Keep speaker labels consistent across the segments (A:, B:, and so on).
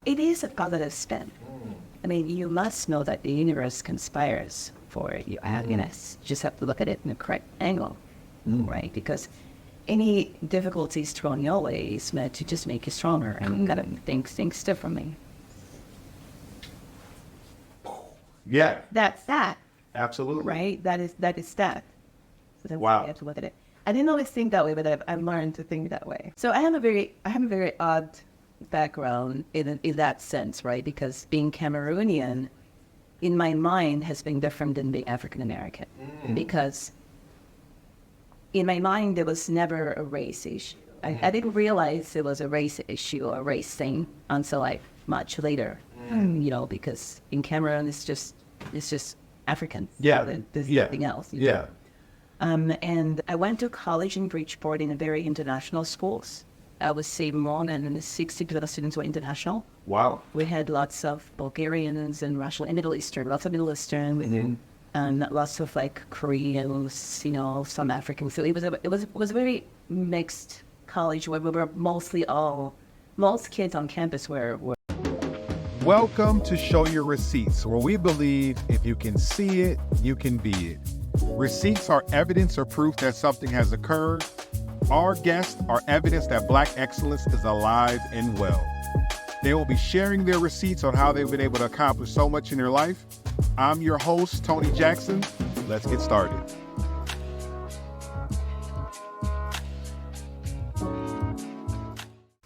A: it is a positive spin. I mean, you must know that the universe conspires for your happiness. You just have to look at it in the correct angle, right? Because any difficulties thrown your way is meant to just make you stronger and kind of think things differently.
B: Yeah.
A: That's that.
B: Absolutely.
A: Right? That is that. So that's
B: Wow.
A: how you have to look at it. I didn't always think that way, but I've learned to think that way. So I have a very odd background in that sense, right? Because being Cameroonian, in my mind, has been different than being African American. Because in my mind, there was never a race issue. I didn't realize it was a race issue or a race thing until like much later. Because in Cameroon, it's just African.
B: Yeah.
A: So there's
B: Yeah.
A: nothing else.
B: Yeah.
A: And I went to college in Bridgeport in a very international schools. I would say more than 60% of the students were international.
B: Wow.
A: We had lots of Bulgarians and Russian and Middle Eastern, lots of Middle Eastern, and lots of like Koreans, some Africans. So it was a very mixed college where we were most kids on campus were.
C: Welcome to Show Your Receipts, where we believe if you can see it, you can be it. Receipts are evidence or proof that something has occurred. Our guests are evidence that Black excellence is alive and well. They will be sharing their receipts on how they've been able to accomplish so much in their life. I'm your host, Tony Jackson. Let's get started.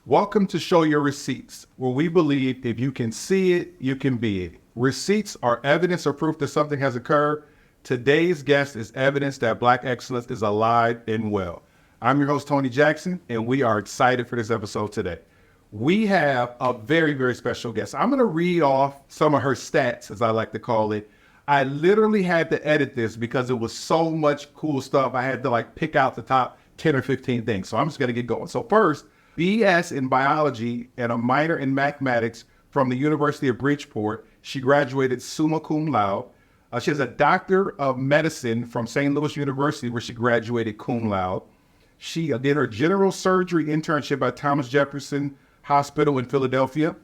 B: Welcome to Show Your Receipts, where we believe if you can see it, you can be it. Receipts are evidence or proof that something has occurred. Today's guest is evidence that Black excellence is alive and well. I'm your host, Tony Jackson, and we are excited for this episode today. We have a very, very special guest. I'm going to read off some of her stats, as I like to call it. I literally had to edit this because it was so much cool stuff. I had to pick out the top 10 or 15 things. So I'm just going to get going. So first, BS in biology and a minor in mathematics from the University of Bridgeport. She graduated summa cum laude. She has a doctor of medicine from St. Louis University, where she graduated cum laude. She did her general surgery internship at Thomas Jefferson Hospital in Philadelphia.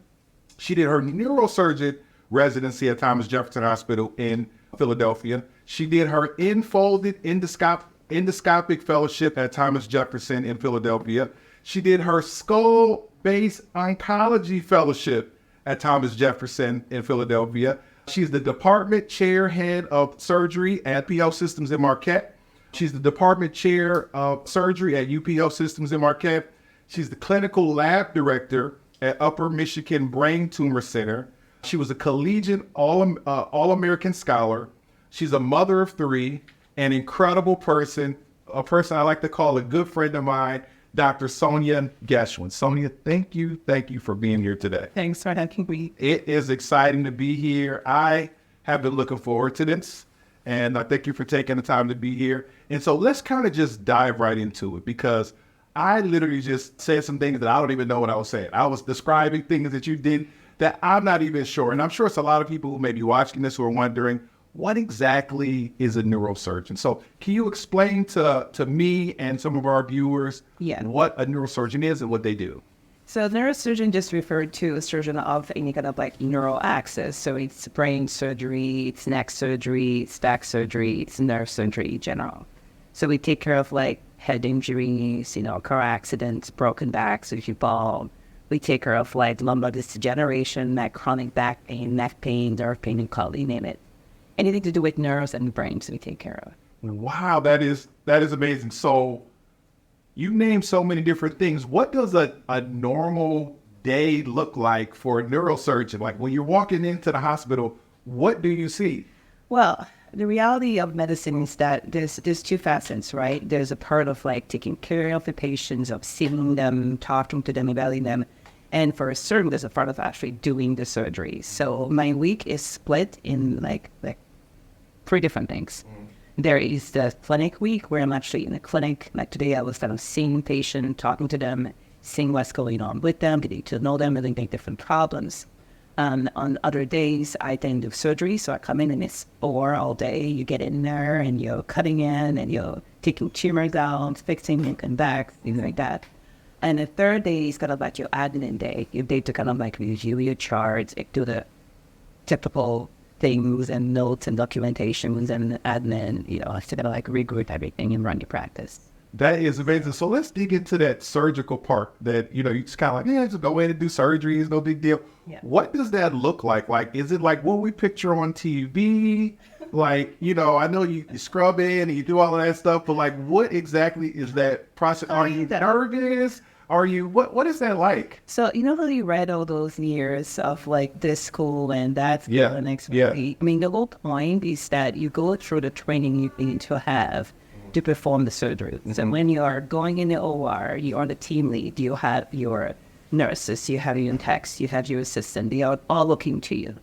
B: She did her neurosurgeon residency at Thomas Jefferson Hospital in Philadelphia. She did her enfolded endoscopic fellowship at Thomas Jefferson in Philadelphia. She did her skull-based oncology fellowship at Thomas Jefferson in Philadelphia. She's the department chair head of surgery at UP Health Systems in Marquette. She's the department chair of surgery at UP Health Systems in Marquette. She's the clinical lab director at Upper Michigan Brain Tumor Center. She was a collegiate All-American scholar. She's a mother of three, an incredible person, a person I like to call a good friend of mine, Dr. Sonia Geschwindt. Sonia, thank you for being here today.
A: Thanks for having me.
B: It is exciting to be here. I have been looking forward to this, and I thank you for taking the time to be here. And so let's kind of just dive right into it, because I literally just said some things that I don't even know what I was saying. I was describing things that you did that I'm not even sure. And I'm sure it's a lot of people who may be watching this who are wondering, what exactly is a neurosurgeon? So can you explain to me and some of our viewers what a neurosurgeon is and what they do?
A: So neurosurgeon just referred to a surgeon of any kind of neural axis. So it's brain surgery, it's neck surgery, it's back surgery, it's nerve surgery in general. So we take care of head injuries, car accidents, broken backs if you fall. We take care of lumbar disc degeneration, chronic back pain, neck pain, nerve pain, and you name it. Anything to do with nerves and brains we take care of.
B: Wow, that is amazing. So you named so many different things. What does a normal day look like for a neurosurgeon? Like when you're walking into the hospital, what do you see?
A: Well, the reality of medicine is that there's two facets, right? There's a part of taking care of the patients, of seeing them, talking to them, evaluating them. And for a surgeon, there's a part of actually doing the surgery. So my week is split in three different things. There is the clinic week where I'm actually in the clinic. Like today, I was kind of seeing patient, talking to them, seeing what's going on with them, getting to know them, really make different problems. On other days, I then do surgery. So I come in and it's OR all day. You get in there and you're cutting in and you're taking tumors out, fixing, making back, things like that. And the third day is kind of like your admin day. Your day to kind of like review your charts, like do the typical things and notes and documentations and admin, to kind of like regroup everything and run your practice.
B: That is amazing. So let's dig into that surgical part that, you just kind of like, just go in and do surgery. It's no big deal.
A: Yeah.
B: What does that look like? Like, is it like what we picture on TV? Like, I know you scrub in and you do all of that stuff, but like, what exactly is that process? Are you nervous? What is that like?
A: So, how you read all those years of like this school and that school and next week? I mean, the whole point is that you go through the training you need to have to perform the surgery. So when you are going in the OR, you are the team lead, you have your nurses, you have your techs, you have your assistant, they are all looking to you.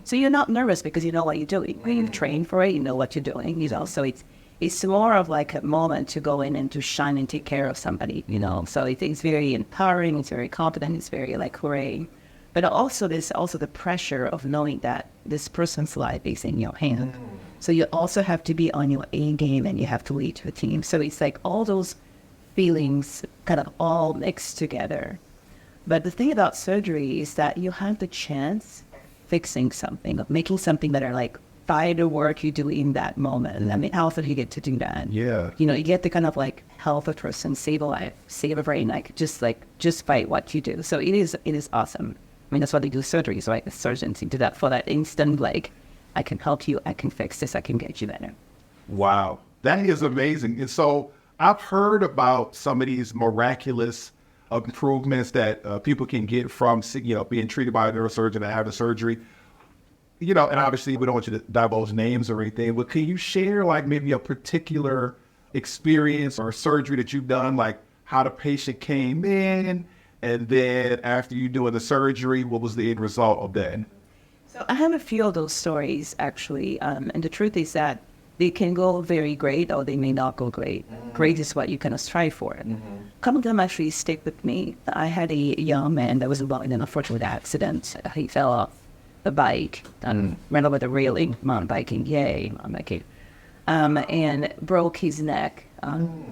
A: So you're not nervous because you know what you're doing. You've trained for it, you know what you're doing, So it's more of like a moment to go in and to shine and take care of somebody, So it's very empowering, it's very confident, it's very like hooray. But also there's also the pressure of knowing that this person's life is in your hand. So you also have to be on your A game and you have to lead your team. So it's like all those feelings kind of all mixed together. But the thing about surgery is that you have the chance fixing something, of making something better, like by the work you do in that moment. I mean, how often do you get to do that?
B: Yeah.
A: You get to kind of like help a person, save a life, save a brain, just by what you do. So it is awesome. I mean, that's why they do surgeries, right? The surgeons do that for that instant, like, I can help you, I can fix this, I can get you better.
B: Wow. That is amazing. And so I've heard about some of these miraculous improvements that people can get from, being treated by a neurosurgeon and having surgery. And obviously we don't want you to divulge names or anything, but can you share like maybe a particular experience or surgery that you've done, like how the patient came in, and then after you doing the surgery, what was the end result of that?
A: So I have a few of those stories, actually. And the truth is that they can go very great or they may not go great. Great is what you kind of strive for. A couple of them actually stick with me. I had a young man that was involved in an unfortunate accident. He fell off the bike and ran over the railing, mountain biking, and broke his neck.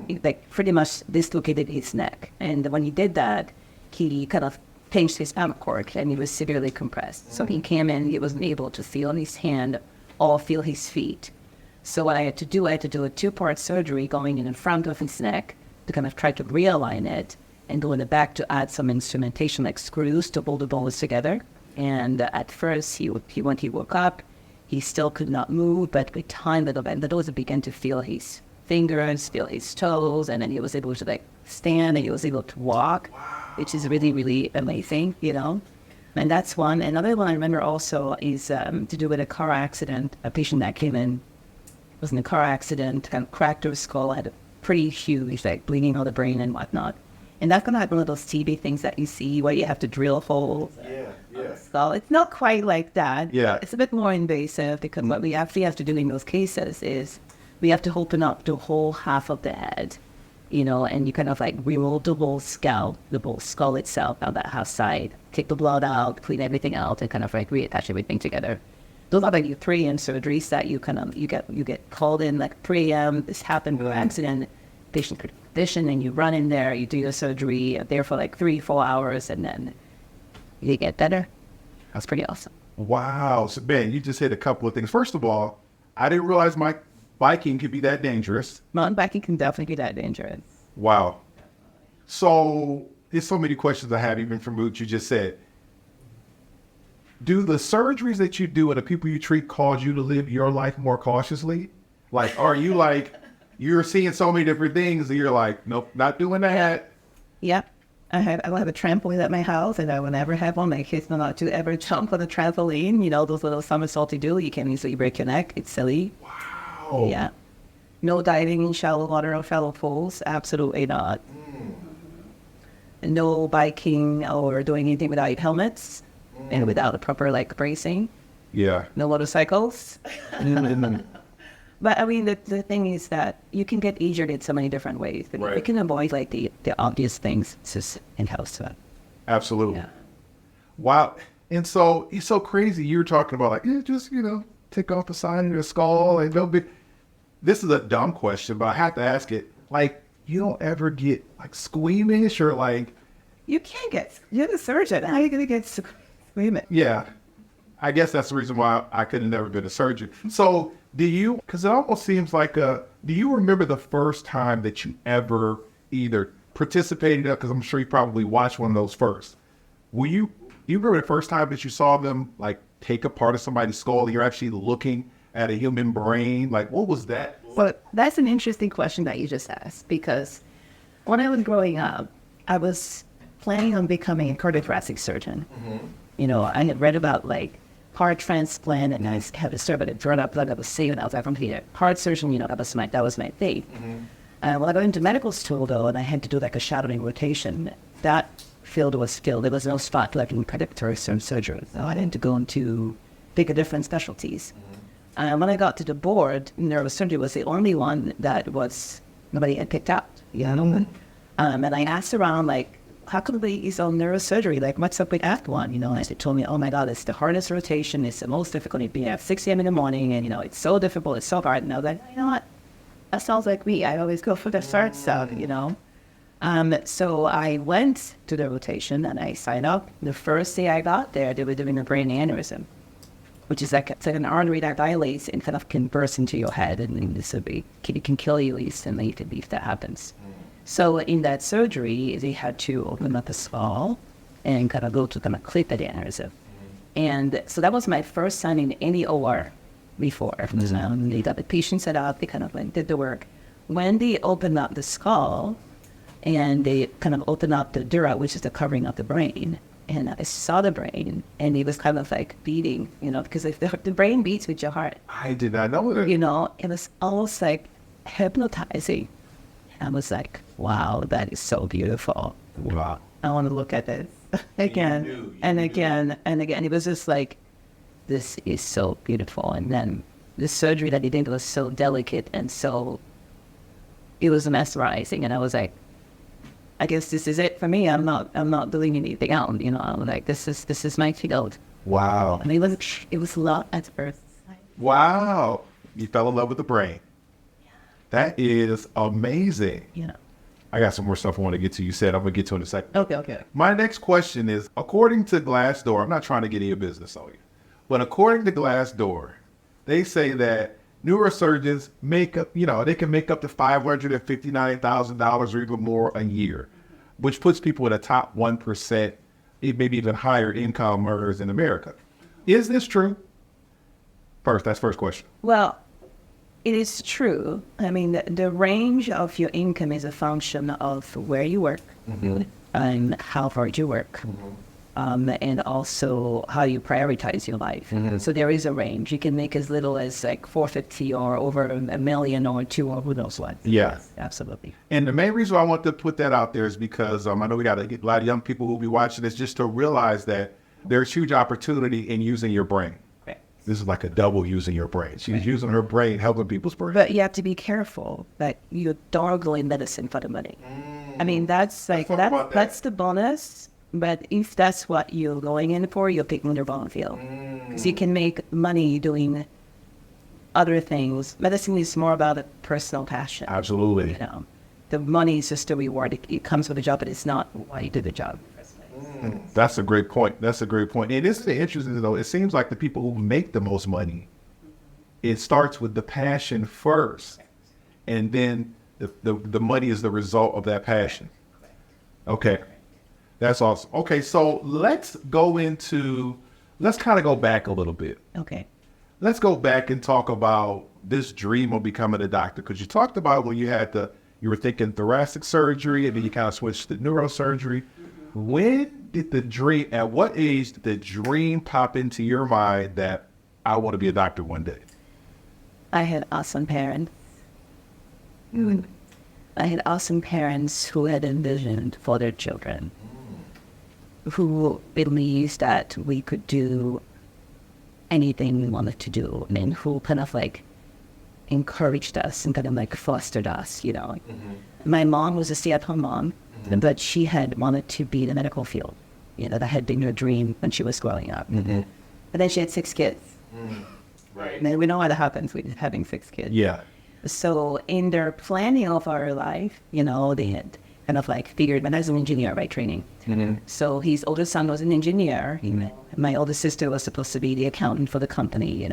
A: He pretty much dislocated his neck. And when he did that, he kind of pinched his spinal cord and he was severely compressed. So he came in, he wasn't able to feel his hand or feel his feet. So what I had to do a 2-part surgery going in front of his neck to kind of try to realign it, and go in the back to add some instrumentation like screws to hold the bones together. And at first, when he woke up, he still could not move, but with time, the doctor began to feel his fingers, feel his toes, and then he was able to stand and he was able to walk, which is really, really amazing, And that's one. Another one I remember also is to do with a car accident. A patient that came in was in a car accident, kind of cracked her skull, had a pretty huge, bleeding out the brain and whatnot. And that's going to have one of those TB things that you see where you have to drill holes. So it's not quite like that.
B: Yeah.
A: It's a bit more invasive because what we actually have to do in those cases is we have to open up the whole half of the head, and you kind of remove the whole skull itself on that half side, take the blood out, clean everything out, and kind of reattach everything together. Those are your 3 AM surgeries that you get called in 3 AM. This happened with an accident, patient condition, and you run in there, you do your surgery, there for 3-4 hours, and then you get better. That's pretty awesome.
B: Wow. So Ben, you just hit a couple of things. First of all, I didn't realize my biking could be that dangerous.
A: Mountain biking can definitely be that dangerous.
B: Wow. So there's so many questions I have even from what you just said. Do the surgeries that you do and the people you treat cause you to live your life more cautiously? Are you you're seeing so many different things and you're nope, not doing that?
A: Yep. I will have a trampoline at my house, and I will never have one. My kids know not to ever jump on a trampoline. Those little somersaults you do, you can easily break your neck. It's silly.
B: Wow.
A: Yeah. No diving in shallow water or shallow pools. Absolutely not. No biking or doing anything without helmets and without a proper bracing.
B: Yeah.
A: No motorcycles. But I mean, the thing is that you can get injured in so many different ways. But
B: Right.
A: you can avoid the obvious things. It's just in-house.
B: Absolutely.
A: Yeah.
B: Wow. And so it's so crazy. You were talking about just, take off the side of your skull and no big. This is a dumb question, but I have to ask it. you don't ever get like squeamish or like,
A: You can't get, you're the surgeon. How are you going to get squeamish?
B: yeah, I guess that's the reason why I could have never been a surgeon. So because it almost seems like do you remember the first time that you ever either participated in, because I'm sure you probably watched one of those first. You remember the first time that you saw them like take a part of somebody's skull and you're actually looking at a human brain? Like, what was that?
A: But that's an interesting question that you just asked, because when I was growing up, I was planning on becoming a cardiothoracic surgeon. You know, I had read about like heart transplant, and I had a survey that brought up blood that was saved, and I was like, I'm going to be a heart surgeon. You know, that was my thing. When I got into medical school, though, and I had to do like a shadowing rotation, that field was filled. There was no spot like in predatory surgery. So I had to go into bigger different specialties. When I got to the board, neurosurgery was the only one that nobody had picked out. You know? And I asked around, like, how come they use on neurosurgery? Like, what's up with that one? You know, and they told me, oh my God, it's the hardest rotation. It's the most difficult. It'd be at 6 a.m. in the morning, and, you know, it's so difficult. It's so hard. And I was like, you know what? That sounds like me. I always go for the third stuff, you know? So I went to the rotation and I signed up. The first day I got there, they were doing a brain aneurysm, which is like it's like an artery that dilates and kind of can burst into your head, and then this would be, it can kill you instantly if that happens. So in that surgery, they had to open up the skull and kind of go to kind of clip the aneurysm. And so that was my first time in any OR before. They got the patient set up, they kind of like did the work. When they opened up the skull and they kind of opened up the dura, which is the covering of the brain, and I saw the brain, and it was kind of like beating, you know, because if the brain beats with your heart,
B: I did not know that.
A: you know, it was almost like hypnotizing. I was like, wow, that is so beautiful.
B: Wow.
A: I want to look at this again and again and again. It was just like, this is so beautiful. And then the surgery that he did was so delicate and so, it was mesmerizing. And I was like, I guess this is it for me. I'm not doing anything else. You know, I'm like, this is my field.
B: Wow.
A: And it was love at first sight.
B: Wow. You fell in love with the brain. That is amazing.
A: Yeah.
B: I got some more stuff I want to get to. You said I'm going to get to in a second.
A: Okay.
B: My next question is, according to Glassdoor, I'm not trying to get your business on you, but according to Glassdoor, they say that neurosurgeons make up, you know, they can make up to $559,000 or even more a year, which puts people in the top 1%, maybe even higher income earners in America. Is this true? That's first question.
A: Well, it is true. I mean, the range of your income is a function of where you work and how hard you work, and also how you prioritize your life. So there is a range. You can make as little as like $450 or over $1 million or $2 or who knows what.
B: Yeah.
A: Yes, absolutely.
B: And the main reason I want to put that out there is because I know we got a lot of young people who will be watching this, just to realize that there's huge opportunity in using your brain. This is like a double using your brain. She's using her brain, helping people's brain.
A: But you have to be careful that you don't go in medicine for the money. I mean, that's like, that's the bonus. But if that's what you're going in for, you're picking the wrong field. Because you can make money doing other things. Medicine is more about a personal passion.
B: Absolutely.
A: You know, the money is just a reward. It comes with the job, but it's not why you do the job.
B: That's a great point. And it's interesting, though. It seems like the people who make the most money, it starts with the passion first, and then the money is the result of that passion. Okay, that's awesome. Okay, so let's kind of go back a little bit.
A: Okay.
B: Let's go back and talk about this dream of becoming a doctor, because you talked about when you were thinking thoracic surgery, and then you kind of switched to neurosurgery. At what age did the dream pop into your mind that I want to be a doctor one day?
A: I had awesome parents. I had awesome parents who had envisioned for their children, who believed that we could do anything we wanted to do, and who kind of like encouraged us and kind of like fostered us, you know. My mom was a stay-at-home mom, but she had wanted to be in the medical field. You know, that had been her dream when she was growing up. But then she had 6 kids.
B: Right.
A: And then we know what happens with having 6 kids.
B: Yeah.
A: So in their planning of our life, they had kind of like figured, but I was an engineer by training. So his older son was an engineer. My older sister was supposed to be the accountant for the company,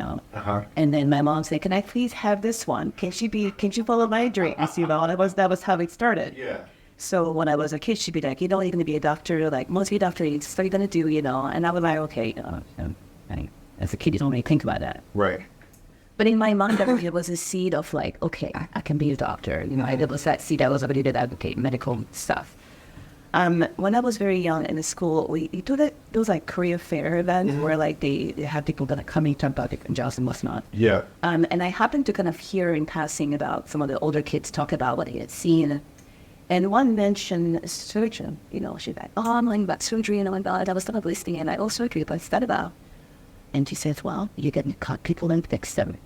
A: And then my mom said, "Can I please have this one? Can she follow my dreams?" And that was how it started.
B: Yeah.
A: So when I was a kid, she'd be like, "You're going to be a doctor, like most of your doctors, what are you going to do, And I was like, okay, as a kid, you don't really think about that.
B: Right.
A: But in my mind, there was a seed of like, okay, I can be a doctor. There was that seed. I was already did advocate medical stuff. When I was very young in the school, we do those like career fair events where like they have people that are coming to talk about different jobs and whatnot.
B: Yeah.
A: And I happened to kind of hear in passing about some of the older kids talk about what they had seen. And one mentioned surgeon, she's like, "Oh, I'm learning about surgery," and I was kind of listening, and surgery, what's that about? And she says, "Well, you get to cut people and fix them."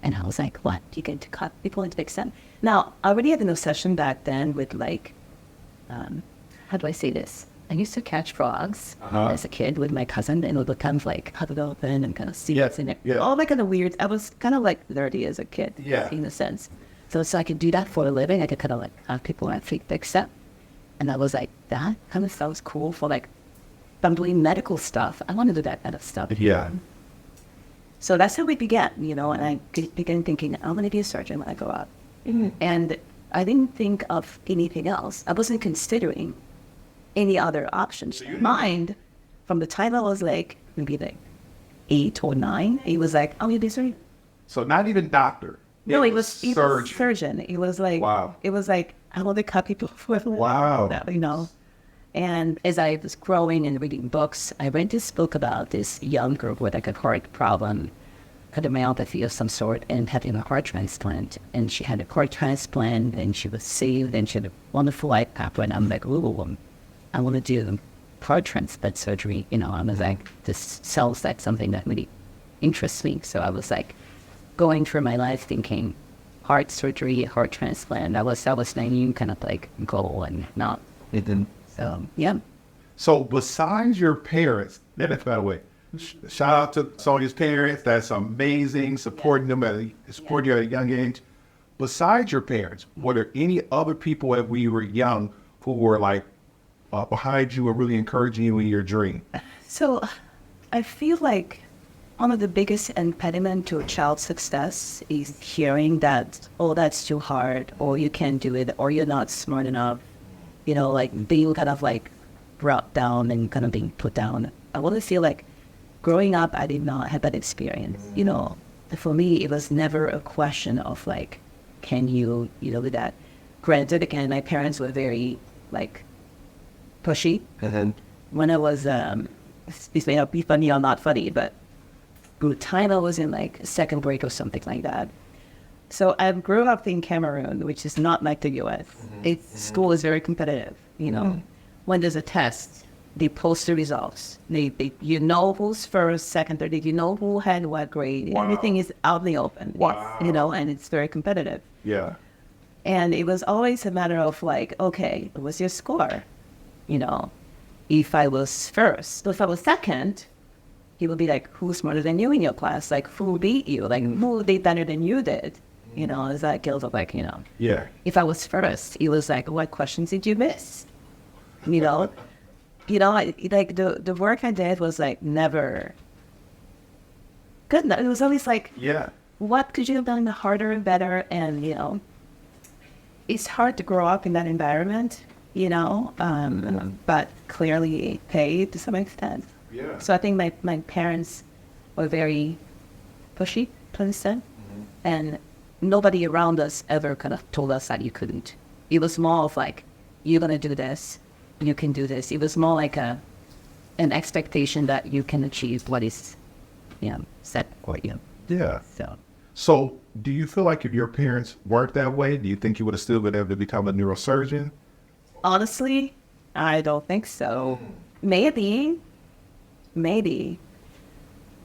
A: And I was like, "What? You get to cut people and fix them?" Now, I already had an obsession back then with like, how do I say this? I used to catch frogs as a kid with my cousin, and it would kind of like cut it open and kind of see what's in it.
B: Yeah.
A: All that kind of weird. I was kind of like nerdy as a kid, in a sense. So I could do that for a living. I could kind of like have people actually fix it. And I was like, that kind of sounds cool for like bumbling medical stuff. I want to do that kind of stuff.
B: Yeah.
A: So that's how we began, and I began thinking, I'm going to be a surgeon when I grow up. And I didn't think of anything else. I wasn't considering any other options. In mind, from the time I was like, maybe like 8 or 9, it was like, oh, you'll be a surgeon.
B: So not even doctor.
A: No, it was surgeon. It was like,
B: wow.
A: It was like, I want to cut people for
B: wow.
A: And as I was growing and reading books, I read this book about this young girl with like a heart problem, cardiomyopathy of some sort, and having a heart transplant. And she had a heart transplant, and she was saved, and she had a wonderful life pathway. And I'm like, ooh, I want to do heart transplant surgery. I was like, this sounds like something that really interests me. So I was like, going through my life thinking heart surgery, heart transplant. That was my new kind of like goal and not. So, yeah.
B: So besides your parents, by the way, shout out to Sonia's parents. That's amazing, supporting them at a young age. Besides your parents, were there any other people when we were young who were like behind you or really encouraging you in your dream?
A: So I feel like one of the biggest impediment to a child's success is hearing that, oh, that's too hard, or you can't do it, or you're not smart enough, like being kind of like brought down and kind of being put down. I want to feel like growing up, I did not have that experience. For me, it was never a question of like, can you, do that. Granted, again, my parents were very like pushy. When I was, this may not be funny or not funny, but the time I was in like second grade or something like that. So I grew up in Cameroon, which is not like the U.S. School is very competitive, When there's a test, they post the results. You know who's first, second, third, you know who had what grade.
B: Wow.
A: Everything is out in the open.
B: Wow.
A: And it's very competitive.
B: Yeah.
A: And it was always a matter of like, okay, what was your score? If I was first, so if I was second, he would be like, who's smarter than you in your class? Like, who beat you? Like, who did better than you did? It's that guilt of like,
B: Yeah.
A: If I was first, he was like, what questions did you miss? Like the work I did was like never good enough. It was always like, what could you have done harder and better? And, it's hard to grow up in that environment, but clearly it paid to some extent.
B: Yeah.
A: So I think my parents were very pushy, to an extent, and nobody around us ever kind of told us that you couldn't. It was more of like, you're going to do this, you can do this. It was more like an expectation that you can achieve what is set for you.
B: Yeah.
A: So
B: do you feel like if your parents weren't that way, do you think you would have still been able to become a neurosurgeon?
A: honestly, I don't think so. Maybe.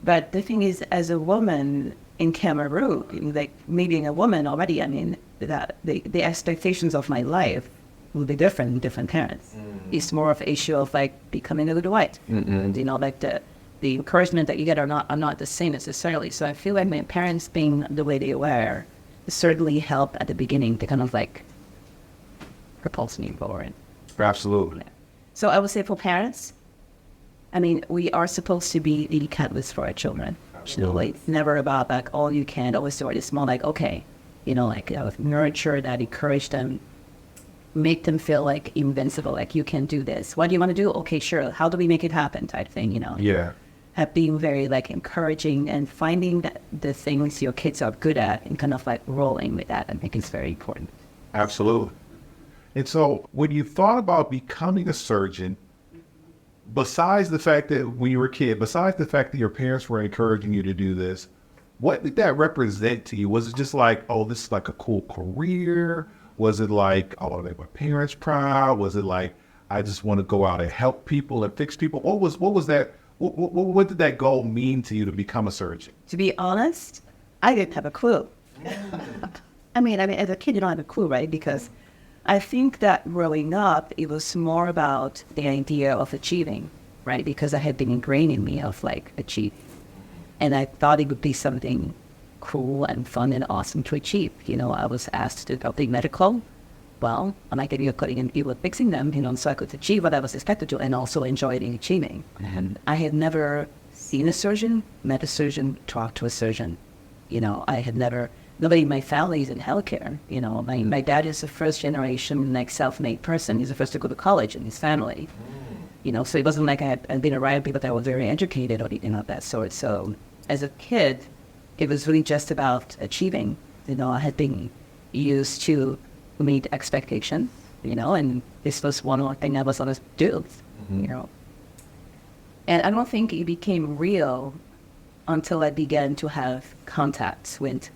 A: But the thing is, as a woman in Cameroon, like me being a woman already, I mean, that the expectations of my life will be different in different parents. It's more of an issue of like becoming a little white. And, you know, like the encouragement that you get are not the same necessarily. So I feel like my parents being the way they were certainly helped at the beginning to kind of like propulse me forward.
B: Absolutely.
A: So I would say for parents, I mean, we are supposed to be the catalyst for our children. Absolutely. It's never about like all you can always do it. It's more like, okay, like nurture that, encourage them, make them feel like invincible, like you can do this. What do you want to do? Okay, sure. How do we make it happen? Type thing,
B: Yeah.
A: Have being very like encouraging and finding that the things your kids are good at and kind of like rolling with that. I think is very important.
B: Absolutely. And so when you thought about becoming a surgeon, besides the fact that when you were a kid, besides the fact that your parents were encouraging you to do this, what did that represent to you? Was it just like, oh, this is like a cool career? Was it like, oh, I want to make my parents proud? Was it like, I just want to go out and help people and fix people? What was that? What did that goal mean to you to become a surgeon?
A: To be honest, I didn't have a clue. I mean, as a kid, you don't have a clue, right? Because I think that growing up, it was more about the idea of achieving, right? Because I had been ingrained in me of like achieve. And I thought it would be something cool and fun and awesome to achieve. I was asked to do something medical. Well, I'm like, you're cutting and people fixing them, so I could achieve what I was expected to and also enjoy achieving. And I had never seen a surgeon, met a surgeon, talked to a surgeon. I had never, nobody in my family is in healthcare. My dad is a first generation, like self-made person. He's the first to go to college in his family. So it wasn't like I had been around people that were very educated or anything of that sort. So as a kid, it was really just about achieving. I had been used to meet expectations, and this was one thing I was supposed to do, And I don't think it became real until I began to have contacts with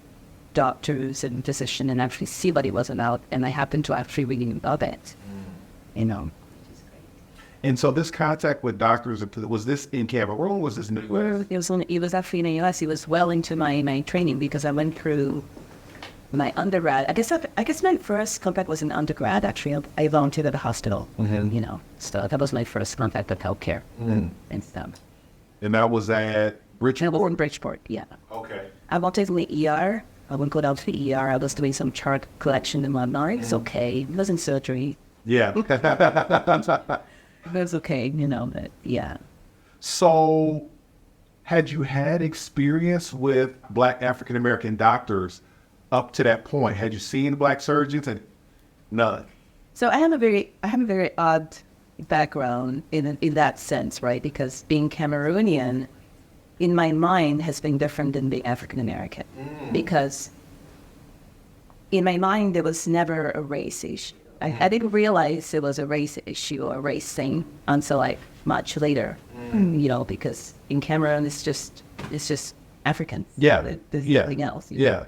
A: doctors and physicians and actually see what it was about, and I happened to actually really love it,
B: And so this contact with doctors, was this in Cameroon? Was this in the U.S.?
A: It was actually in the U.S. It was well into my training because I went through my undergrad. I guess my first contact was in undergrad. Actually, I volunteered at a hospital. So that was my first contact with healthcare and stuff.
B: And that was at Bridgeport?
A: I was in Bridgeport, yeah.
B: Okay.
A: I volunteered in the ER. I wouldn't go down to the ER. I was doing some chart collection and whatnot. It's okay. It wasn't surgery.
B: Yeah.
A: It was okay, but yeah.
B: So had you had experience with Black African-American doctors up to that point? Had you seen Black surgeons? And none.
A: So I have a very odd background in that sense, right? Because being Cameroonian, in my mind, has been different than being African-American. Because in my mind, there was never a race issue. I didn't realize it was a race issue or a race thing until like much later, because in Cameroon, it's just African.
B: Yeah.
A: There's nothing else.
B: Yeah.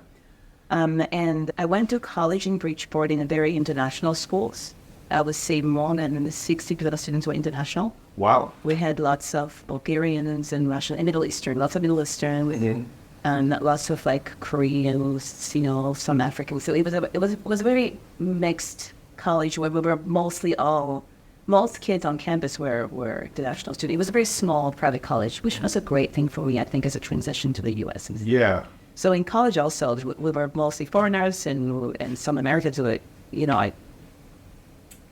A: And I went to college in Bridgeport in a very international schools. I would say more than 60% of students were international.
B: Wow.
A: We had lots of Bulgarians and Russian and Middle Eastern, lots of Middle Eastern, and lots of like Koreans, some Africans. So it was a very mixed college where we were most kids on campus were international students. It was a very small private college, which was a great thing for me, I think, as a transition to the U.S.
B: Yeah.
A: So in college also, we were mostly foreigners and some Americans who,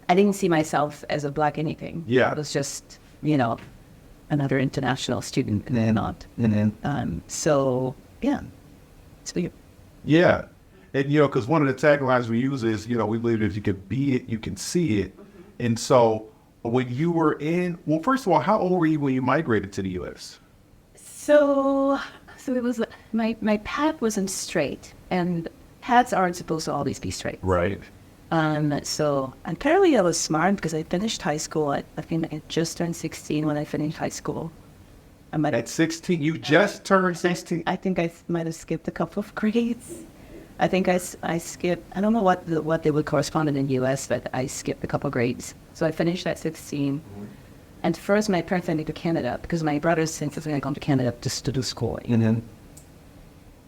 A: I didn't see myself as a Black anything.
B: Yeah.
A: I was just, another international student and not. So, yeah, it's weird.
B: Yeah. And, because one of the taglines we use is, we believe if you can be it, you can see it. And so when you were first of all, how old were you when you migrated to the U.S.?
A: So it was, my path wasn't straight, and paths aren't supposed to always be straight.
B: Right.
A: So apparently I was smart because I finished high school. I think I just turned 16 when I finished high school.
B: At 16? You just turned 16?
A: I think I might have skipped a couple of grades. I think I skipped, I don't know what they would correspond in the U.S., but I skipped a couple of grades. So I finished at 16. And first my parents sent me to Canada because my brothers insisted I come to Canada just to do schooling.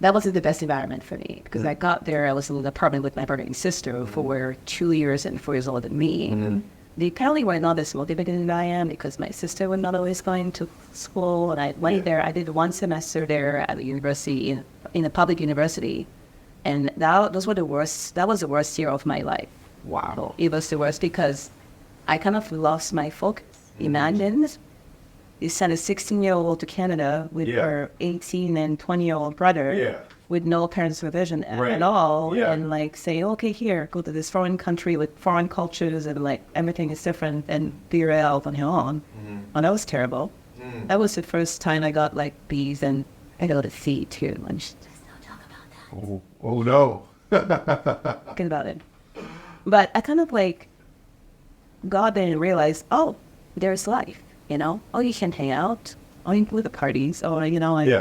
A: That wasn't the best environment for me because I got there, I was in an apartment with my brother and sister who were 2 years and 4 years older than me. They apparently were not as motivated as I am because my sister was not always going to school. And I went there, I did one semester there at the university, in a public university. And those were the worst. That was the worst year of my life.
B: Wow.
A: It was the worst because I kind of lost my focus. Imagine you send a 16-year-old to Canada with her 18 and 20-year-old brother with no parent supervision at all, and like say, okay, here, go to this foreign country with foreign cultures and like everything is different and figure it out on your own. Oh, that was terrible. That was the first time I got like B's, and I got a C too. And just don't talk about that.
B: Oh no.
A: Talking about it. But I kind of like got there and realized, oh, there's life, you know? Oh, you can hang out. Oh, you can go to parties. Oh, you know, I don't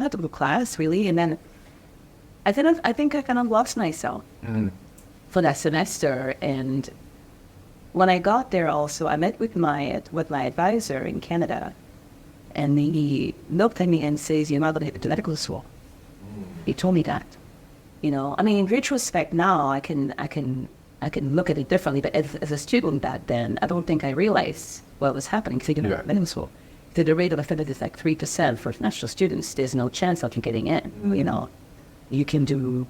A: have to go to class, really. And then I think I kind of lost myself for that semester. And when I got there also, I met with my advisor in Canada. And he looked at me and says, you're not going to get to medical school. He told me that. You know, I mean, in retrospect now, I can look at it differently. But as a student back then, I don't think I realized what was happening because I didn't have medical school. So the rate of offenders is like 3% for international students. There's no chance of you getting in. You know, you can do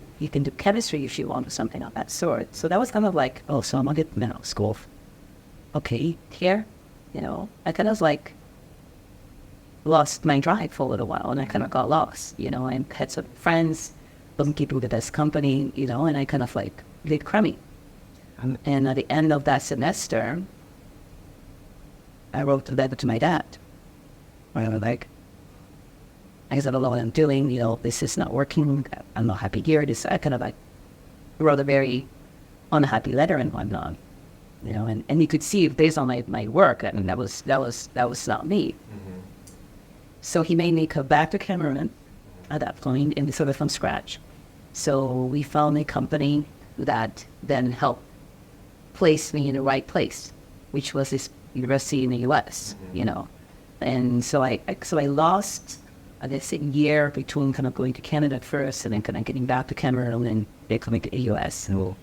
A: chemistry if you want or something of that sort. So that was kind of like, oh, so I'm gonna get medical school. Okay, here, you know, I kind of like lost my drive for a little while, and I kind of got lost. You know, I had some friends, wasn't keeping the best company, you know, and I kind of like did crummy. And at the end of that semester, I wrote a letter to my dad. I was like, I don't know what I'm doing, you know, this is not working, I'm not happy here. I kind of like wrote a very unhappy letter and whatnot, you know, and you could see based on my work, I mean, that was not me. So he made me come back to Cameroon at that point and sort of from scratch. So we found a company that then helped place me in the right place, which was this university in the U.S., you know. And so I lost, I guess, a year between kind of going to Canada at first and then kind of getting back to Cameroon and then coming to the U.S. So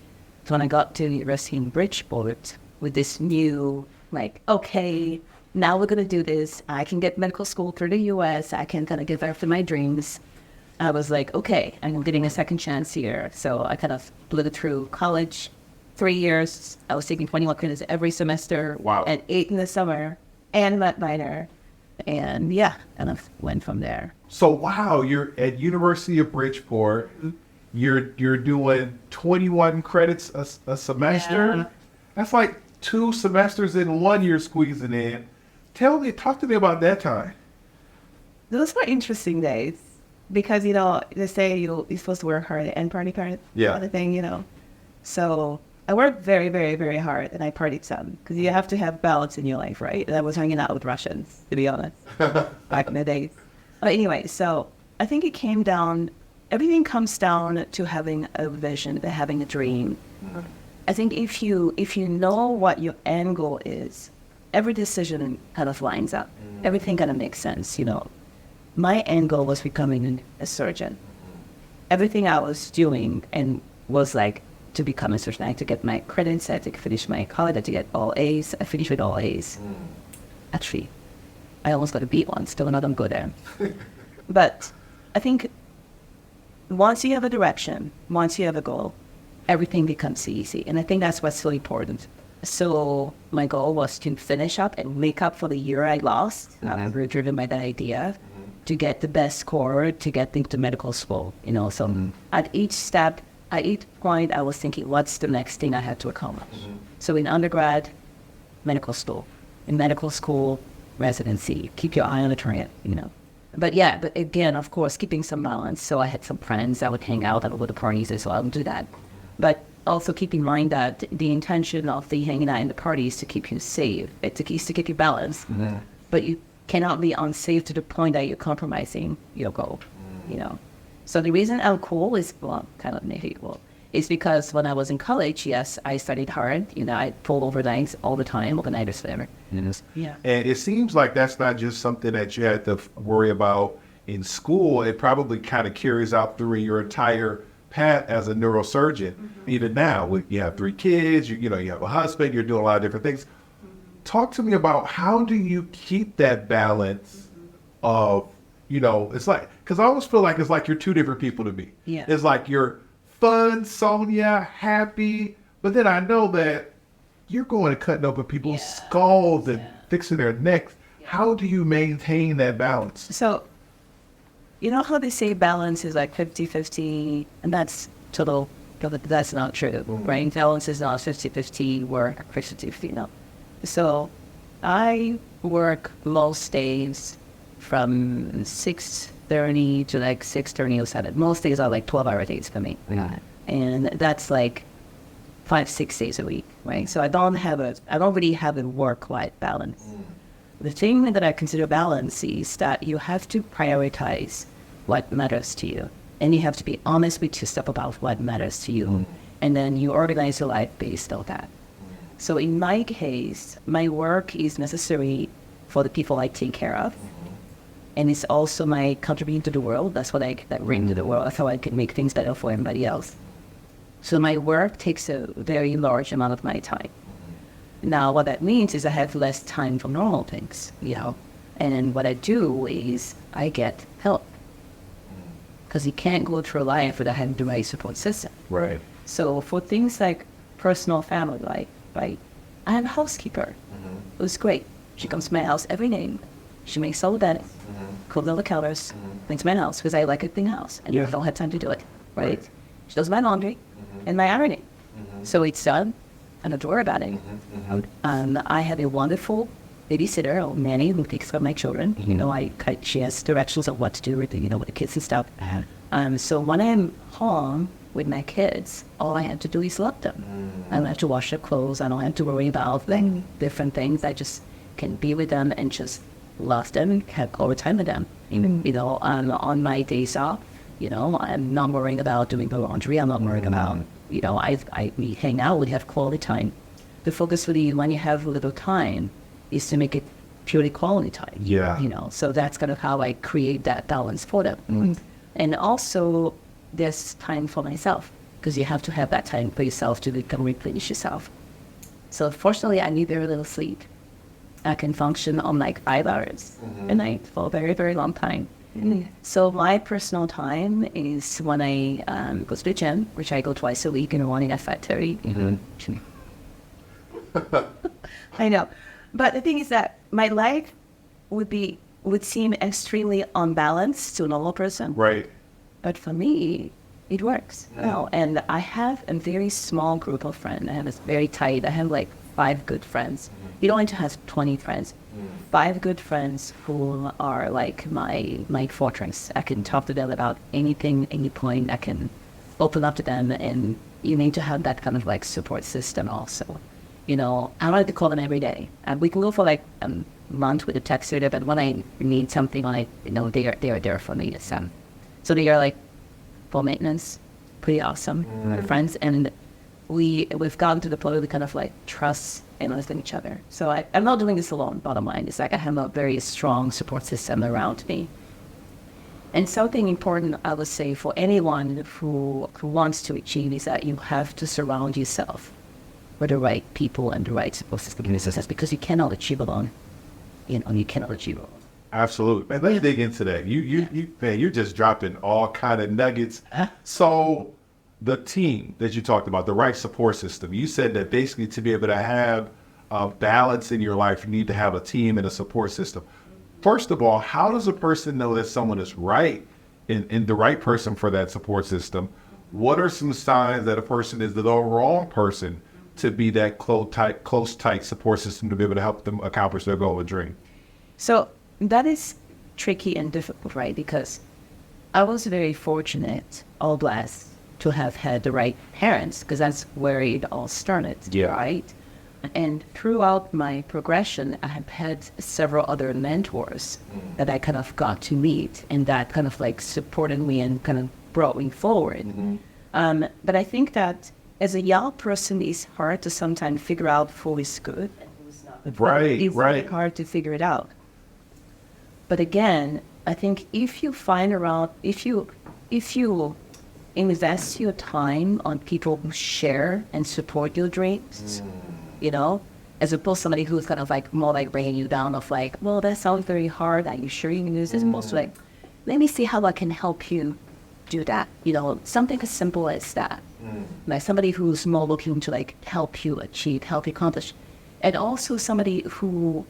A: when I got to the university in Bridgeport with this new, like, okay, now we're going to do this. I can get medical school through the U.S. I can kind of get after my dreams. I was like, okay, I'm getting a second chance here. So I kind of blew it through college. 3 years, I was taking 21 credits every semester.
B: Wow.
A: And 8 in the summer and that minor. And yeah, kind of went from there.
B: So wow, you're at University of Bridgeport. You're doing 21 credits a semester.
A: Yeah.
B: That's like 2 semesters in 1 year squeezing in. Talk to me about that time.
A: Those were interesting days because, you know, they say you're supposed to work hard and party kind of thing, you know. So I worked very, very, very hard, and I partied some because you have to have balance in your life, right? And I was hanging out with Russians, to be honest, back in the days. But anyway, so I think everything comes down to having a vision, to having a dream. I think if you know what your end goal is, every decision kind of lines up. Everything kind of makes sense, you know. My end goal was becoming a surgeon. Everything I was doing and was like, to become a surgeon, I had to get my credits, I had to finish my college, I had to get all A's. I finished with all A's. Actually, I almost got a B once, still not good there. But I think once you have a direction, once you have a goal, everything becomes easy. And I think that's what's so important. So my goal was to finish up and make up for the year I lost. I was driven by that idea to get the best score, to get into medical school, you know. So at each step, at each point, I was thinking, what's the next thing I had to accomplish? So in undergrad, medical school. In medical school, residency. Keep your eye on the target, you know. But yeah, but again, of course, keeping some balance. So I had some friends I would hang out, I would go to parties as well, I would do that. But also keep in mind that the intention of the hanging out in the party is to keep you safe. It's to keep you balanced. But you cannot be unsafe to the point that you're compromising your goal, you know. So the reason I'm cool is, well, kind of maybe cool, is because when I was in college, yes, I studied hard. You know, I pulled overnights all the time, overnights, whatever. Yeah.
B: And it seems like that's not just something that you had to worry about in school. It probably kind of carries out through your entire path as a neurosurgeon. Even now, you have 3 kids, you know, you have a husband, you're doing a lot of different things. Talk to me about how do you keep that balance of you know, it's like, because I always feel like it's like you're two different people to me.
A: Yeah.
B: It's like you're fun, Sonia, happy, but then I know that you're going and cutting open people's skulls and fixing their necks. How do you maintain that balance?
A: So, you know how they say balance is like 50-50, and that's total, that's not true, right? Balance is not 50-50 work, 50-50, no. So, I work most days from 6:30 to like 6:30 or 7. Most days are like 12-hour days for me. And that's like 5-6 days a week, right? So I don't really have a work-life balance. The thing that I consider balance is that you have to prioritize what matters to you. And you have to be honest with yourself about what matters to you. And then you organize your life based on that. So in my case, my work is necessary for the people I take care of. And it's also my contribution to the world. That's what I bring to the world. That's how I can make things better for everybody else. So my work takes a very large amount of my time. Now, what that means is I have less time for normal things, you know. And what I do is I get help. Because you can't go through life without having the right support system.
B: Right.
A: So for things like personal family life, right, I have a housekeeper. It was great. She comes to my house every day. She makes all the bed, cleans all the counters, cleans my house, because I like a clean house, and I don't have time to do it, right? She does my laundry and my ironing. So it's done. I don't worry about it. I have a wonderful babysitter, or nanny, who takes care of my children. You know, she has directions of what to do with the, you know, with the kids and stuff. So when I'm home with my kids, all I have to do is love them. I don't have to wash their clothes. I don't have to worry about like different things. I just can be with them and just love them and have all the time with them. Even, you know, on my days off, you know, I'm not worrying about doing the laundry. I'm not worrying about, you know, we hang out, we have quality time. The focus really, when you have little time, is to make it purely quality time.
B: Yeah.
A: You know, so that's kind of how I create that balance for them. And also, there's time for myself, because you have to have that time for yourself to become replenish yourself. So fortunately, I need very little sleep. I can function on like 5 hours a night for a very, very long time. So my personal time is when I go to the gym, which I go twice a week in the morning at 5:30. I know. But the thing is that my life would seem extremely unbalanced to a normal person.
B: Right.
A: But for me, it works. You know? And I have a very small group of friends. I have this very tight. I have like 5 good friends. You don't need to have 20 friends. 5 good friends who are like my fortress. I can talk to them about anything, any point. I can open up to them, and you need to have that kind of like support system also. You know, I don't have to call them every day. And we can go for like a month with a text or but when I need something, you know, they are there for me. So they are like for maintenance, pretty awesome friends. And we've gotten to the point where we kind of like trust and understand each other. So I'm not doing this alone, bottom line. It's like I have a very strong support system around me. And something important, I would say, for anyone who wants to achieve is that you have to surround yourself with the right people and the right support system. Because you cannot achieve alone. You know, you cannot achieve alone.
B: Absolutely. Man, let's dig into that. You're just dropping all kind of nuggets. So the team that you talked about, the right support system, you said that basically to be able to have balance in your life, you need to have a team and a support system. First of all, how does a person know that someone is right and the right person for that support system? What are some signs that a person is the wrong person to be that close, tight support system to be able to help them accomplish their goal or dream?
A: So that is tricky and difficult, right? Because I was very fortunate, all blessed, to have had the right parents, because that's where it all started, right? And throughout my progression, I have had several other mentors that I kind of got to meet, and that kind of like supported me and kind of brought me forward. But I think that as a young person, it's hard to sometimes figure out who is good and who's not. It's really hard to figure it out. But again, I think if you invest your time on people who share and support your dreams, you know, as opposed to somebody who's kind of like more like bringing you down of like, well, that sounds very hard. Are you sure you can do this? As opposed to like,
D: let me see how I can help you do that. Something as simple as that. Like somebody who's more looking to like help you achieve, help you accomplish. And also somebody who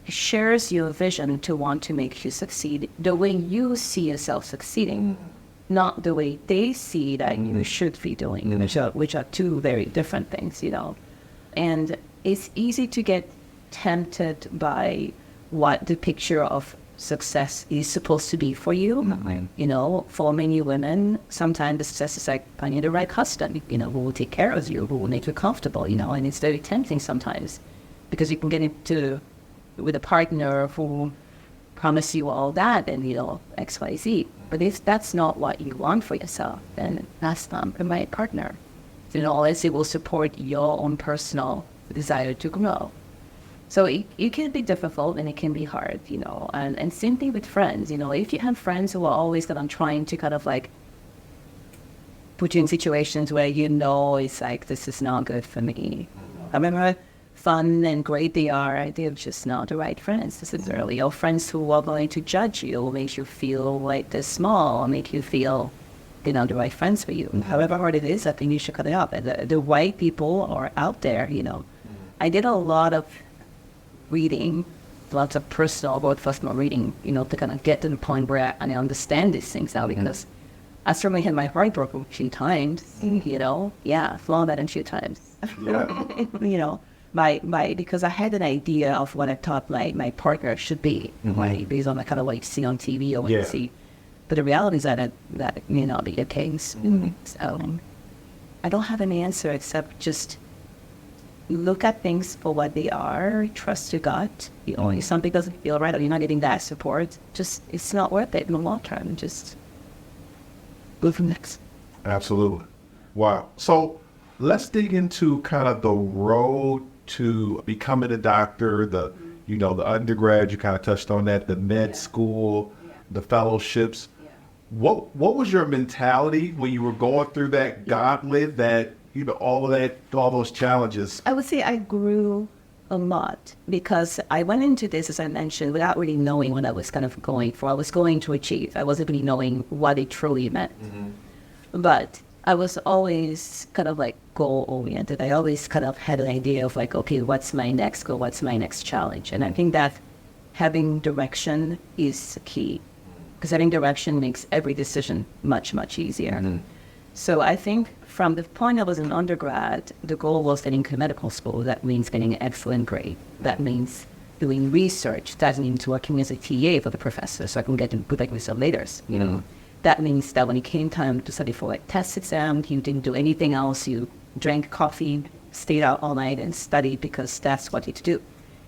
D: shares your vision to want to make you succeed the way you see yourself succeeding, not the way they see that you should be doing, which are two very different things, And it's easy to get tempted by what the picture of success is supposed to be for you. For many women, sometimes the success is like finding the right husband, who will take care of you, who will make you comfortable, and it's very tempting sometimes because you can get into with a partner who promise you all that and, X, Y, Z. But if that's not what you want for yourself, then that's not the right partner. Unless it will support your own personal desire to grow. So it can be difficult and it can be hard, and same thing with friends, if you have friends who are always kind of trying to kind of like put you in situations where it's like, this is not good for me. I remember fun and great they're just not the right friends necessarily. Or friends who are going to judge you, make you feel like they're small, make you feel they're not the right friends for you. However hard it is, I think you should cut it up. And the right people are out there, I did a lot of reading, lots of personal reading, to kind of get to the point where I understand these things now, because I certainly had my heart broken a few times, flown that a few times, because I had an idea of what I thought my partner should be, based on the kind of what you see on TV or what you see. But the reality is that may not be the case. So I don't have an answer except just look at things for what they are, trust your gut. If something doesn't feel right or you're not getting that support, just it's not worth it in the long term. Just go from next.
B: Absolutely. Wow. So let's dig into kind of the road to becoming a doctor, the undergrad, you kind of touched on that, the med school, the fellowships. What was your mentality when you were going through that gauntlet, that all those challenges?
D: I would say I grew a lot because I went into this, as I mentioned, without really knowing what I was kind of going for. I was going to achieve. I wasn't really knowing what it truly meant. But I was always kind of like goal-oriented. I always kind of had an idea of like, okay, what's my next goal? What's my next challenge? And I think that having direction is key, because having direction makes every decision much, much easier. So I think from the point I was an undergrad, the goal was getting to medical school. That means getting an excellent grade. That means doing research. That means working as a TA for the professor so I can get good regulators. That means that when it came time to study for a test exam, you didn't do anything else. You drank coffee, stayed out all night and studied because that's what you to do.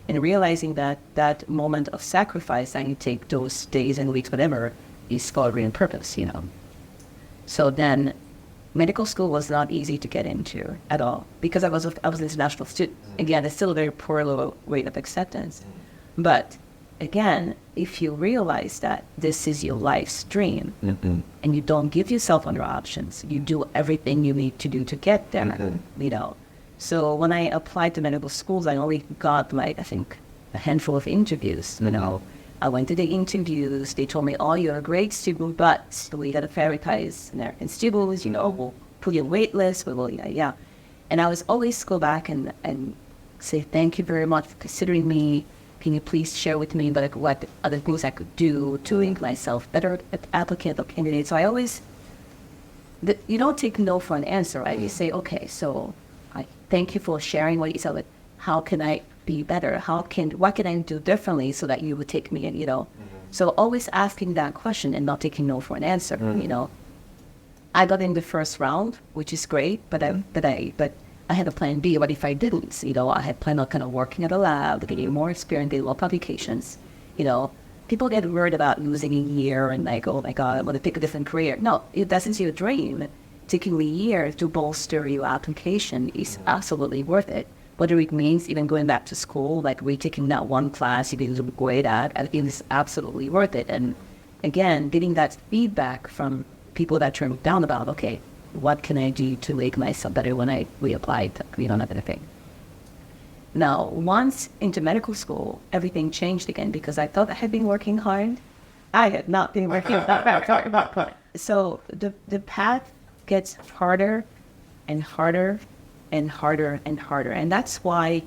D: And realizing that moment of sacrifice that you take those days and weeks, whatever, is called real purpose, So then medical school was not easy to get into at all because I was an international student. Again, it's still a very poor low rate of acceptance. But again, if you realize that this is your life's dream and you don't give yourself other options, you do everything you need to do to get there, So when I applied to medical schools, I only got I think a handful of interviews, I went to the interviews, they told me, oh, you're a great student, but we got to prioritize American students, we'll put your wait list, And I was always go back and say, thank you very much for considering me. Can you please share with me what other things I could do to make myself better applicant or candidate? So I always, you don't take no for an answer, right? You say, okay, so I thank you for sharing what you said, but how can I be better? What can I do differently so that you would take me in, So always asking that question and not taking no for an answer, I got in the first round, which is great, but I had a plan B. What if I didn't? I had planned on kind of working at a lab, getting more experience, getting more publications. People get worried about losing a year and like, oh my God, I'm going to pick a different career. No, if that is your dream, taking a year to bolster your application is absolutely worth it. Whether it means even going back to school, like retaking that one class you didn't grade at, I think it's absolutely worth it. And again, getting that feedback from people that turn down about, okay, what can I do to make myself better when I reapplied, another thing. Now, once into medical school, everything changed again because I thought I had been working hard I had not been working with that talking about point. So the path gets harder and harder and harder and harder. And that's why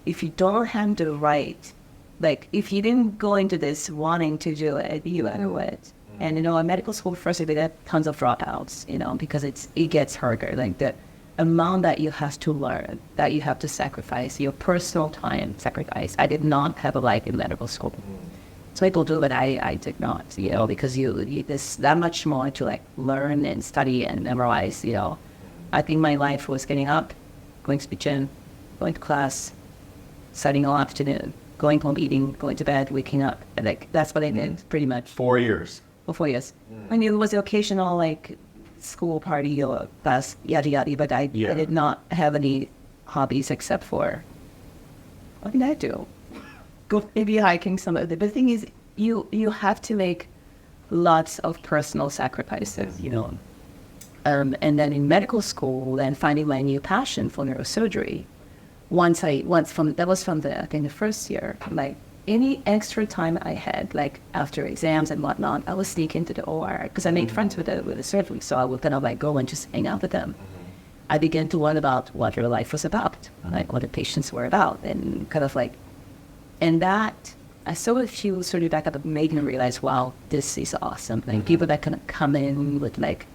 D: if you don't have the right, like if you didn't go into this wanting to do it, you do it. And, you know, in medical school, first, they get tons of dropouts, you know, because it gets harder. Like the amount that you have to learn, that you have to sacrifice, your personal time sacrifice. I did not have a life in medical school. So people do, but I did not, you know, because there's that much more to like learn and study and memorize, you know. I think my life was getting up, going to the gym, going to class, studying all afternoon, going home, eating, going to bed, waking up. And like, that's what I did pretty much.
B: 4 years.
D: For 4 years. And it was the occasional like school party or class, yada yada, but I did not have any hobbies except for, what did I do? Go maybe hiking some of it. But the thing is, you have to make lots of personal sacrifices, you know. And then in medical school, and finding my new passion for neurosurgery. That was from I think the first year, like any extra time I had, like after exams and whatnot, I would sneak into the OR because I made friends with the surgery, so I would kind of like go and just hang out with them. I began to learn about what their life was about, like what the patients were about, and kind of like, and that I saw a few sort of back up, made me realize, wow, this is awesome. Like people that kind of come in with like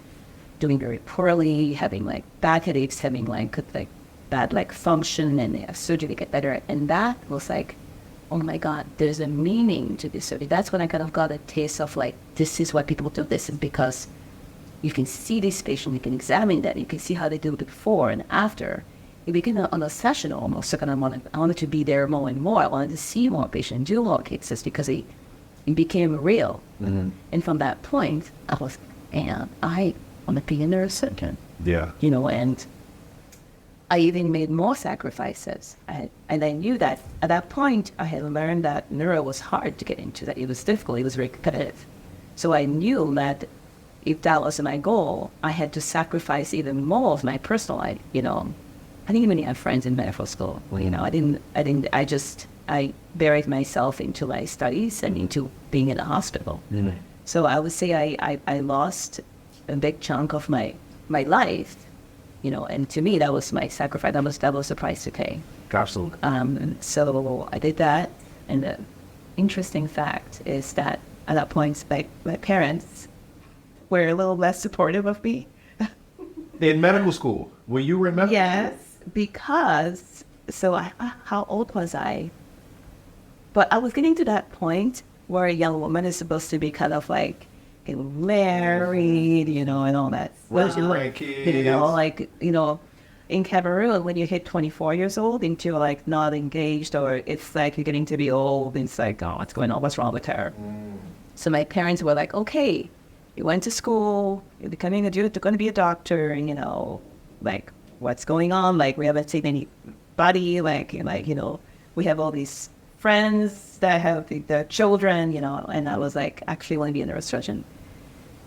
D: doing very poorly, having like back headaches, having like bad like function, and they have surgery to get better. And that was like, oh my God, there's a meaning to this surgery. That's when I kind of got a taste of like, this is why people do this, and because you can see this patient, you can examine that, you can see how they do it before and after. It became on a session almost. So kind of I wanted to be there more and more. I wanted to see more patients, do more cases, because it became real. And from that point, I was, man, I want to be a neurosurgeon.
B: Yeah.
D: You know, and I even made more sacrifices. And I knew that at that point, I had learned that neuro was hard to get into, that it was difficult, it was very competitive. So I knew that if that was my goal, I had to sacrifice even more of my personal life, you know. I didn't even have friends in medical school. Well, you know, I buried myself into my studies and into being in a hospital. So I would say I lost a big chunk of my life, you know, and to me, that was my sacrifice. That was the price to pay.
B: Absolutely.
D: So I did that. And the interesting fact is that at that point, my parents were a little less supportive of me.
B: In medical school, when you were in medical school?
D: Yes, because, how old was I? But I was getting to that point where a young woman is supposed to be kind of like married, you know, and all that.
B: Kids.
D: You know, like, you know, in Cameroon, when you hit 24 years old and you're like not engaged, or it's like you're getting to be old, and it's like, oh, what's going on? What's wrong with her? So my parents were like, okay, you went to school, you're going to be a doctor, and, you know, like, what's going on? Like, we haven't seen anybody, like, you know, we have all these friends that have their children, you know, and I was like, actually want to be a neurosurgeon.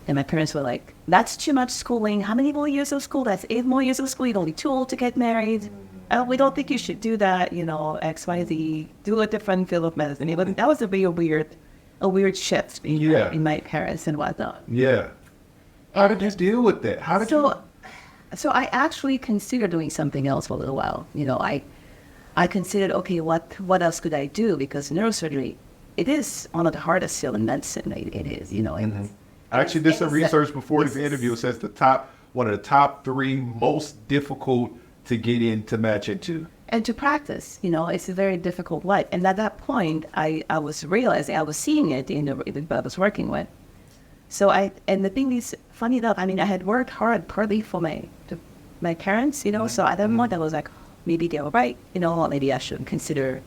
D: And my parents were like, that's too much schooling. How many more years of school? That's 8 more years of school. You're only too old to get married. We don't think you should do that, you know, X, Y, Z. Do a different field of medicine. That was a weird shift in my parents and whatnot.
B: Yeah. How did you deal with that?
D: So I actually considered doing something else for a little while. You know, I considered, okay, what else could I do? Because neurosurgery, it is one of the hardest field in medicine. It is, you know.
B: I actually did some research before this interview. It says one of the top 3 most difficult to get in, to match into.
D: And to practice, you know, it's a very difficult life. And at that point, I was realizing, I was seeing it in the people I was working with. So and the thing is, funny enough, I mean, I had worked hard partly for my parents, you know, so at that moment I was like, maybe they were right, you know, or maybe I should consider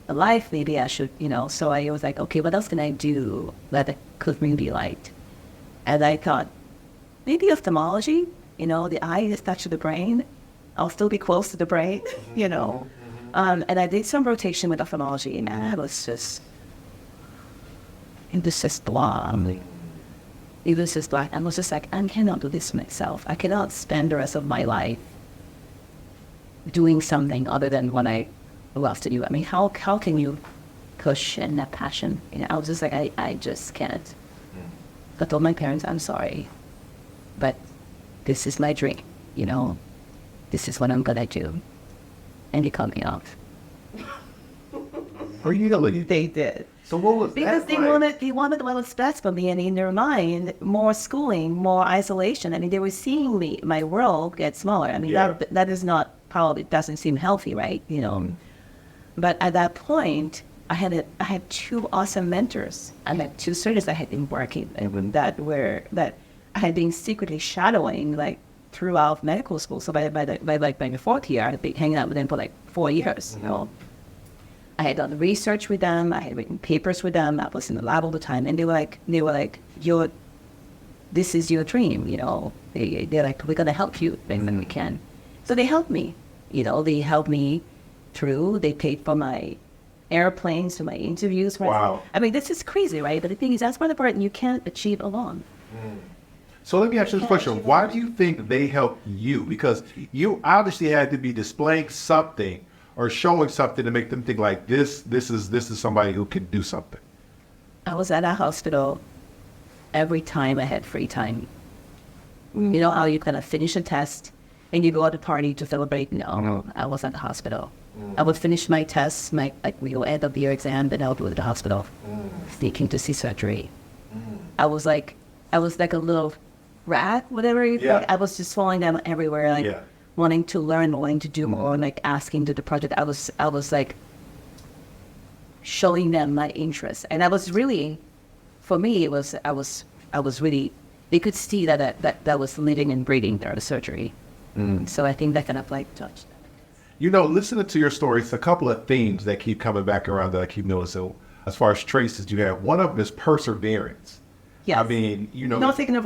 D: a life, maybe I should, you know. So I was like, okay, what else can I do that could bring me light? And I thought, maybe ophthalmology, you know, the eye is touch of the brain. I'll still be close to the brain, you know. And I did some rotation with ophthalmology, and it was just blah. It was just like, I was just like, I cannot do this myself. I cannot spend the rest of my life doing something other than what I love to do. I mean, how can you push and that passion. I was just like, I just can't. I told my parents, I'm sorry, but this is my dream, This is what I'm gonna do. And they cut me off.
B: Really?
A: They did.
B: So what was
A: Because
B: that
A: they wanted what was best for me, and in their mind, more schooling, more isolation. I mean, they were seeing my world get smaller. I mean,
B: Yeah.
A: that is not, probably doesn't seem healthy, right? But at that point, I had two awesome mentors. I had two surgeons I had been working with that I had been secretly shadowing like throughout medical school. So by my fourth year, I had been hanging out with them for like 4 years. I had done research with them. I had written papers with them. I was in the lab all the time, and they were like, this is your dream, They're like, we're gonna help you when we can. So they helped me, They helped me through. They paid for my airplanes to my interviews.
B: Wow.
A: I mean, this is crazy, right? But the thing is, that's one of the part you can't achieve alone.
B: So let me ask you this question. Why do you think they helped you? Because you obviously had to be displaying something or showing something to make them think like this is somebody who can do something.
A: I was at a hospital every time I had free time. You know how you kind of finish a test and you go at a party to celebrate? No, I was at the hospital. I would finish my tests, we will end of the year exam, then I'll go to the hospital, sneaking to see surgery. I was like a little rat, whatever you think. I was just following them everywhere, wanting to learn, wanting to do more, asking to the project. I was like showing them my interest, and I was really, for me, I was really. They could see that was living and breathing there, the surgery. So I think that kind of touched.
B: Listening to your story, it's a couple of themes that keep coming back around that I keep noticing as far as traces you have. One of them is perseverance.
A: Yes.
B: I mean,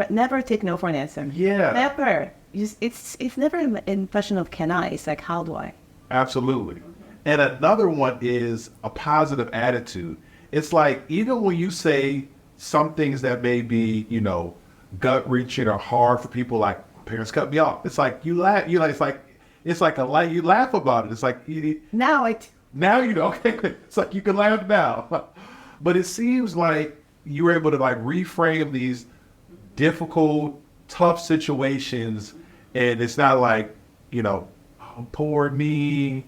A: never take no for an answer.
B: Yeah.
A: Never. It's never in question of can I. It's like, how do I?
B: Absolutely. And another one is a positive attitude. It's like, even when you say some things that may be, gut wrenching or hard for people, like parents cut me off. It's like you laugh. It's like a light. You laugh about it. It's like
A: Now
B: okay. It's like you can laugh now. But it seems like you were able to reframe these difficult, tough situations, and it's not like oh, poor me.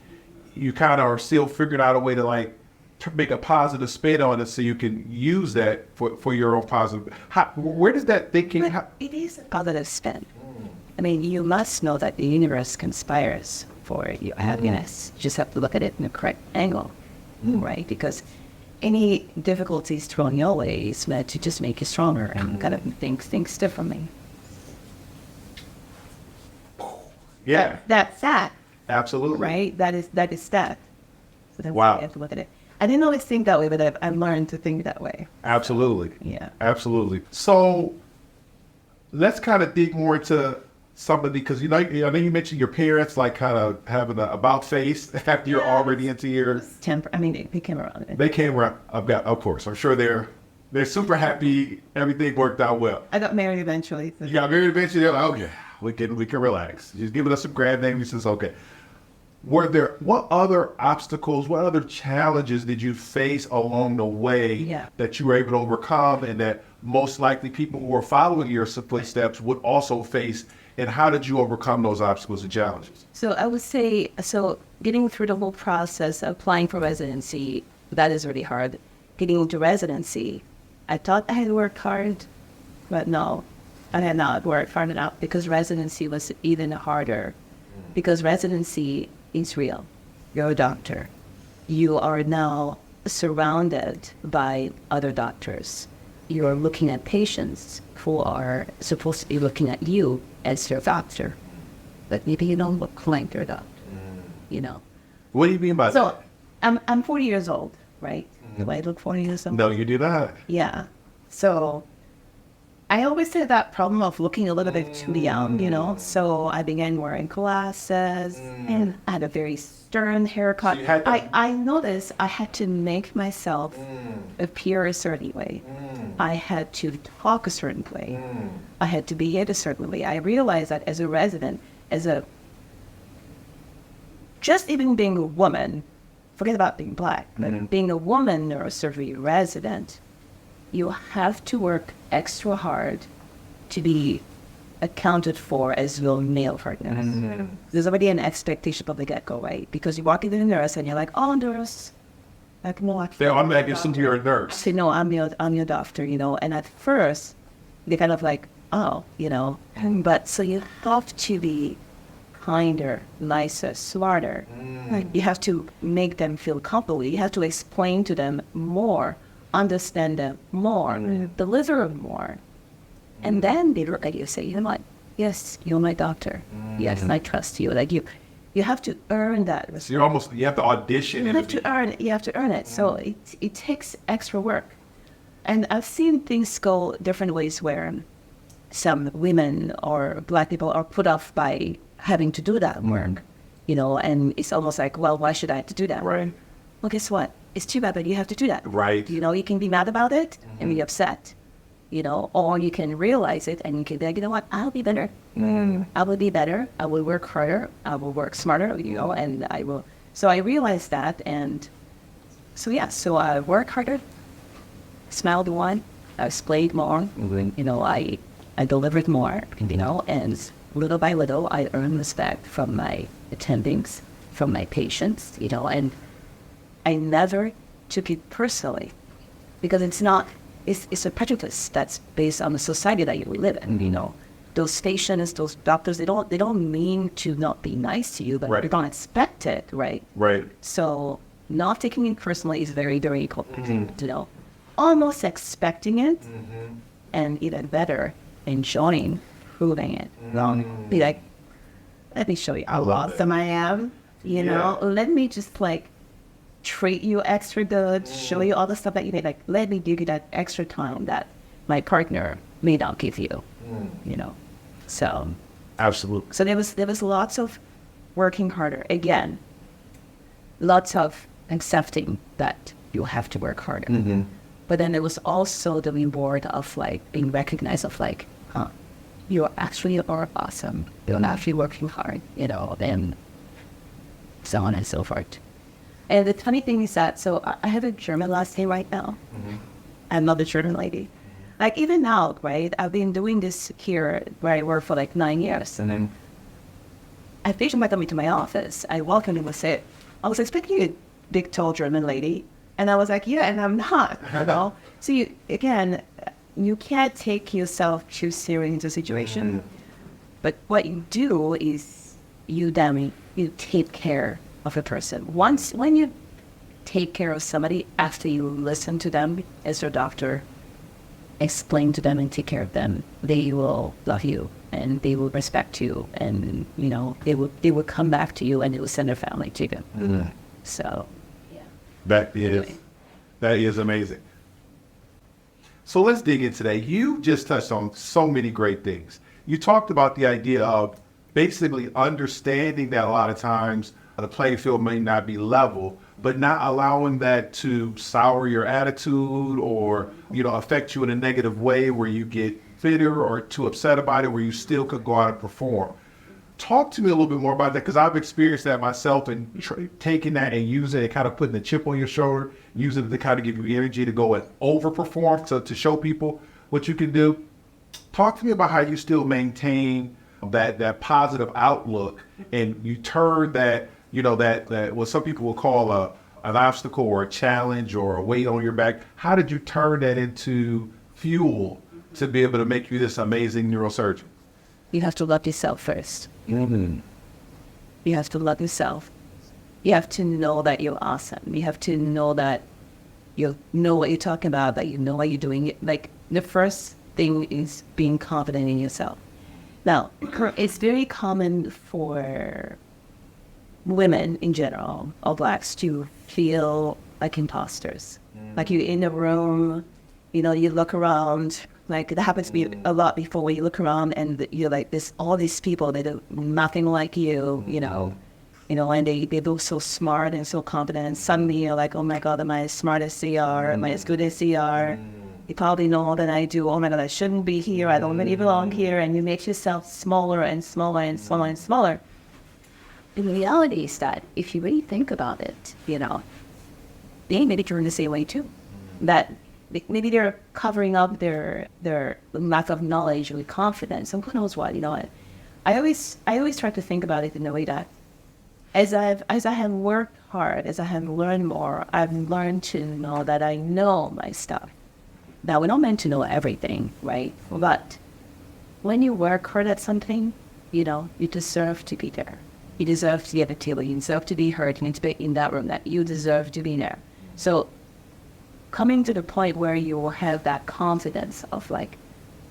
B: You kind of are still figuring out a way to make a positive spin on it, so you can use that for your own positive. Where does that thinking?
A: It is a positive spin. I mean, you must know that the universe conspires for your happiness. You just have to look at it in the correct angle, right? Because any difficulties thrown your way is meant to just make you stronger and kind of think differently.
B: Yeah.
A: That's that.
B: Absolutely.
A: Right? That is that. So that's
B: Wow.
A: how you have to look at it. I didn't always think that way, but I've learned to think that way.
B: Absolutely.
A: Yeah.
B: Absolutely. So let's kind of dig more into somebody, because I know you mentioned your parents kind of having an about face after you're already into your.
A: They came around.
B: They came around. Of course. I'm sure they're super happy. Everything worked out well.
A: I got married eventually. So.
B: You got married eventually. They're like, okay, we can relax. Just giving us some grand names. It's okay. What other obstacles, what other challenges did you face along the way that you were able to overcome, and that most likely people who were following your footsteps would also face? And how did you overcome those obstacles and challenges?
A: So I would say, getting through the whole process, applying for residency, that is really hard. Getting into residency, I thought I had worked hard, but no, I had not worked hard enough, because residency was even harder. Because residency is real. You're a doctor. You are now surrounded by other doctors. You're looking at patients who are supposed to be looking at you as your doctor, but maybe you don't look like your doctor.
B: What do you mean by that?
A: So I'm 40 years old, right? Do I look 40 years old?
B: No, you do not.
A: Yeah. So I always had that problem of looking a little bit too young, So I began wearing glasses, and I had a very stern haircut.
B: So you had to-
A: I noticed I had to make myself appear a certain way. I had to talk a certain way. I had to behave a certain way. I realized that as a resident, just even being a woman,
D: forget about being black, but being a woman neurosurgery resident, you have to work extra hard to be accounted for as your male partner. There's already an expectation from the get-go, right? Because you walk into the nurse and you're like, oh, nurse. Like, no,
B: They automatically assume you're a nurse.
D: say, no, I'm your doctor, and at first they kind of like, oh, but so you have to be kinder, nicer, smarter. Like, you have to make them feel comfortable. You have to explain to them more, understand them more, deliver more. And then they look at you and say, you know what? Yes, you're my doctor. Yes, I trust you. Like, you have to earn that respect.
B: So you have to audition.
D: You have to earn it. So it takes extra work. And I've seen things go different ways where some women or black people are put off by having to do that work, and it's almost like, well, why should I have to do that?
B: Right.
D: Well, guess what? It's too bad, but you have to do that.
B: Right.
D: You can be mad about it and be upset, or you can realize it and you can be like, you know what? I'll be better. I will be better. I will work harder. I will work smarter, and I will. So I realized that. And so I work harder, smiled more, I explained more, I delivered more, and little by little, I earned respect from my attendings, from my patients, and I never took it personally, because it's a prejudice that's based on the society that you live in, Those patients, those doctors, they don't mean to not be nice to you, but they don't expect it, right?
B: Right.
D: So not taking it personally is very, very important, Almost expecting it, and even better, enjoying proving it. Be like, let me show you how awesome I am. Let me just treat you extra good, show you all the stuff that you need. Like, let me give you that extra time that my partner may not give you. So
B: Absolutely.
D: So there was lots of working harder. Again, lots of accepting that you have to work harder. But then there was also the reward of being recognized of you actually are awesome. You're actually working hard, and so on and so forth. And the funny thing is that, so I have a German last name right now. I'm not a German lady. Even now, right, I've been doing this here where I work for 9 years. And then a patient might come into my office. I walk in and would say, I was expecting a big, tall German lady. And I was like, yeah, and I'm not, So you can't take yourself too serious into a situation. But what you do is you take care of a person. When you take care of somebody after you listen to them as your doctor, explain to them and take care of them, they will love you and they will respect you, and they will come back to you and they will send their family to you. So
B: that is amazing. So let's dig into that. You just touched on so many great things. You talked about the idea of basically understanding that a lot of times the playing field may not be level, but not allowing that to sour your attitude or, affect you in a negative way where you get bitter or too upset about it, where you still could go out and perform. Talk to me a little bit more about that, because I've experienced that myself, and taking that and using it, kind of putting a chip on your shoulder, using it to kind of give you energy to go and overperform, to show people what you can do. Talk to me about how you still maintain that positive outlook, and you turn that, that what some people will call an obstacle or a challenge or a weight on your back. How did you turn that into fuel to be able to make you this amazing neurosurgeon?
D: You have to love yourself first. You have to love yourself. You have to know that you're awesome. You have to know that you know what you're talking about, that you know what you're doing. The first thing is being confident in yourself. Now, it's very common for women in general, or blacks, to feel like imposters. Like you're in a room, you look around. That happens to me a lot before, when you look around and you're like, there's all these people that are nothing like you, and they look so smart and so confident. And suddenly you're like, oh my God, am I as smart as they are? Am I as good as they are? You probably know more than I do. Oh my God, I shouldn't be here. I don't really belong here. And you make yourself smaller and smaller and smaller and smaller. the reality is that if you really think about it, they maybe turn the same way too. That maybe they're covering up their lack of knowledge with confidence, and who knows what. I always try to think about it in a way that as I have worked hard, as I have learned more, I've learned to know that I know my stuff. Now, we're not meant to know everything, right? But when you work hard at something, you deserve to be there. You deserve to get a table. You deserve to be heard. You need to be in that room. That you deserve to be there. So coming to the point where you will have that confidence of like,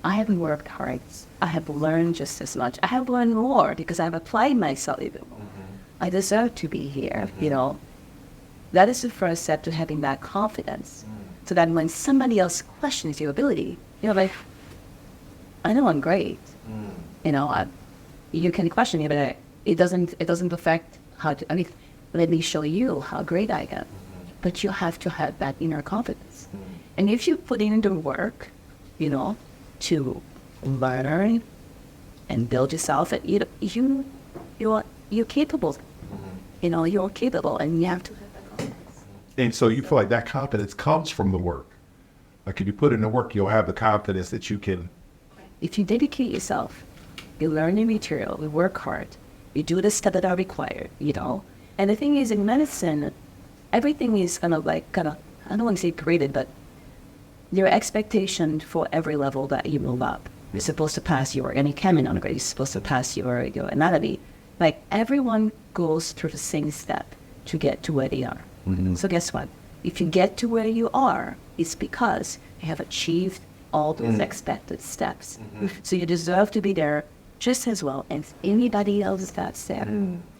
D: I haven't worked hard. I have learned just as much. I have learned more because I've applied myself even more. I deserve to be here, That is the first step to having that confidence. So that when somebody else questions your ability, like, I know I'm great. You can question me, but it doesn't affect let me show you how great I am. But you have to have that inner confidence. And if you put in the work, to learn and build yourself, you're capable. You're capable, and you have to have that confidence.
B: And so you feel like that confidence comes from the work. Like if you put in the work, you'll have the confidence that you can.
D: If you dedicate yourself, you learn the material, you work hard, you do the steps that are required, And the thing is, in medicine, everything is I don't want to say graded, but there are expectations for every level that you move up. You're supposed to pass your chem undergrad, you're supposed to pass your anatomy. Like, everyone goes through the same step to get to where they are. So guess what? If you get to where you are, it's because you have achieved all those expected steps. So you deserve to be there just as well as anybody else that's there.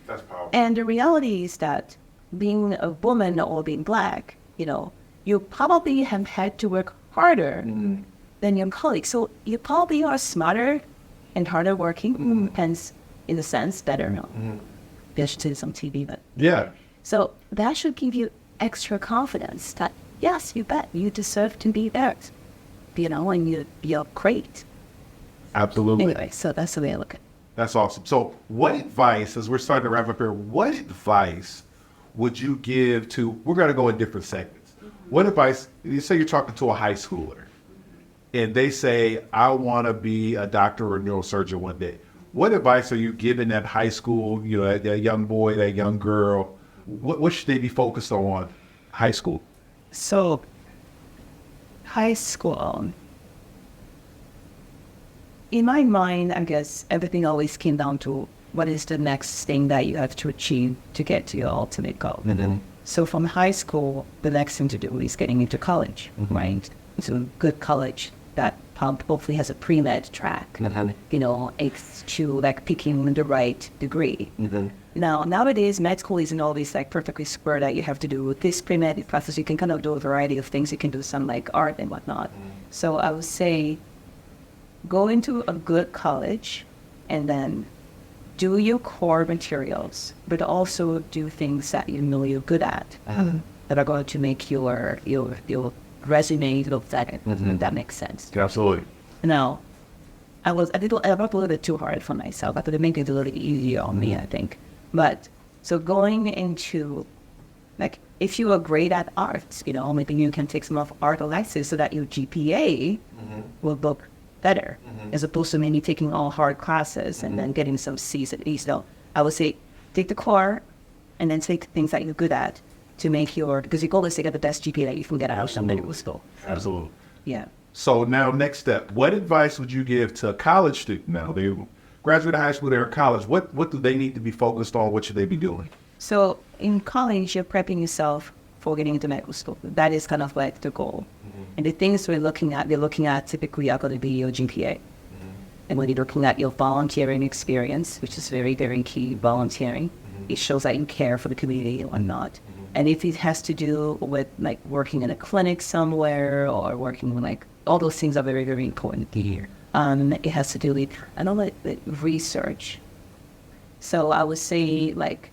B: That's powerful.
D: And the reality is that being a woman or being Black, you probably have had to work harder than your colleagues. So you probably are smarter and harder working, hence, in a sense, better. I should say this on TV, but
B: Yeah.
D: So that should give you extra confidence that, yes, you bet, you deserve to be there, and you're great.
B: Absolutely.
D: Anyway, so that's the way I look at it.
B: That's awesome. So what advice, as we're starting to wrap up here, what advice would you give to, we're going to go in different segments. What advice, you say you're talking to a high schooler, and they say, I want to be a doctor or a neurosurgeon one day. What advice are you giving that high school, that young boy, that young girl? What should they be focused on high school?
A: So, high school, in my mind, I guess everything always came down to what is the next thing that you have to achieve to get to your ultimate goal. So from high school, the next thing to do is getting into college, right? So a good college that hopefully has a pre-med track, it's to like picking the right degree. Now, nowadays, med school isn't always like perfectly square that you have to do this pre-med process. You can kind of do a variety of things. You can do some like art and whatnot. So I would say go into a good college and then do your core materials, but also do things that you're good at that are going to make your resume look better. If that makes sense.
B: Absolutely.
A: Now, I worked a little bit too hard for myself. I thought it made it a little easier on me, I think. But so going into, like, if you are great at arts, maybe you can take some of art electives so that your GPA will look better, as opposed to maybe taking all hard classes and then getting some C's at least. No, I would say take the core and then take things that you're good at to make because your goal is to get the best GPA that you can get out of medical school.
B: Absolutely.
A: Yeah.
B: So now, next step, what advice would you give to a college student now? They graduated high school, they're in college. What do they need to be focused on? What should they be doing?
A: So in college, you're prepping yourself for getting into medical school. That is kind of like the goal. And the things they're looking at typically are going to be your GPA. And when you're looking at your volunteering experience, which is very, very key, volunteering, it shows that you care for the community and whatnot. And if it has to do with like working in a clinic somewhere or working with like, all those things are very, very important here. It has to do with, research. So I would say like,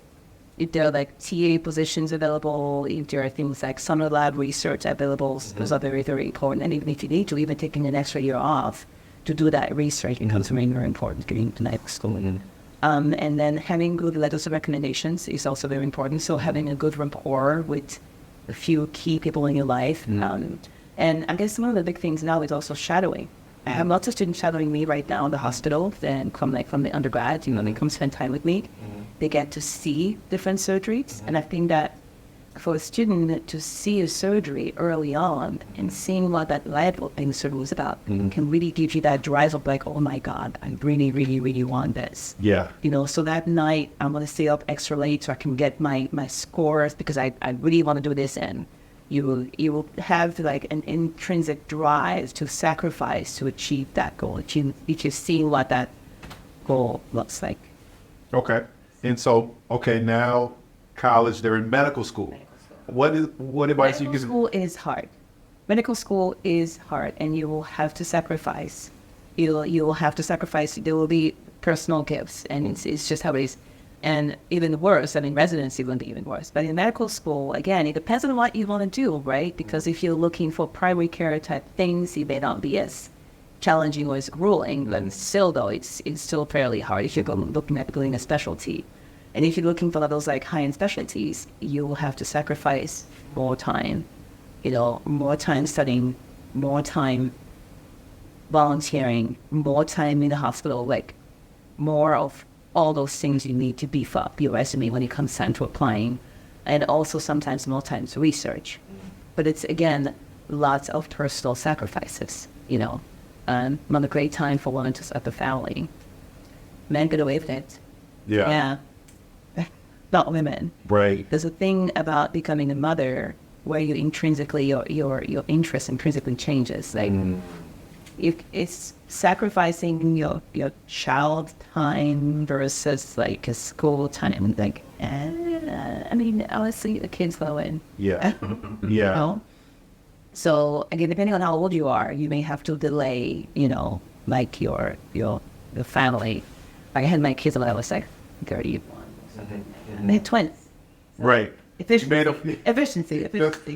A: if there are like TA positions available, if there are things like summer lab research available, those are very, very important. And even if you need to, even taking an extra year off to do that research becomes very, very important getting into medical school.
D: And then having good letters of recommendations is also very important. So having a good rapport with a few key people in your life. And I guess one of the big things now is also shadowing. I have lots of students shadowing me right now in the hospital. Then from the undergrad, they come spend time with me. They get to see different surgeries. And I think that for a student to see a surgery early on and seeing what that life in the surgery was about can really give you that drive of like, oh my God, I really, really, really want this.
B: Yeah.
D: So that night I'm going to stay up extra late so I can get my scores because I really want to do this. And you will have like an intrinsic drive to sacrifice to achieve that goal. If you've seen what that goal looks like.
B: Okay. And so, now college, they're in medical school. What advice you give?
D: Medical school is hard. Medical school is hard, and you will have to sacrifice. You will have to sacrifice. There will be personal gifts, and it's just how it is. And even worse, residency will be even worse. But in medical school, again, it depends on what you want to do, right? Because if you're looking for primary care type things, it may not be as challenging or as grueling, but still, though, it's still fairly hard if you're looking at building a specialty. And if you're looking for those like high-end specialties, you will have to sacrifice more time, more time studying, more time volunteering, more time in the hospital, like more of all those things you need to beef up your resume when it comes time to applying, and also sometimes more time to research. But it's, again, lots of personal sacrifices, not a great time for women to start the family. Men get away with it.
B: Yeah.
D: Not women.
B: Right.
D: There's a thing about becoming a mother where you intrinsically, your interest intrinsically changes. Like, if it's sacrificing your child time versus like a school time. Like, honestly, the kids go in.
B: Yeah. Yeah.
D: So again, depending on how old you are, you may have to delay, like your family. Like I had my kids when I was like 31. They had twins.
B: Right.
D: Efficiency.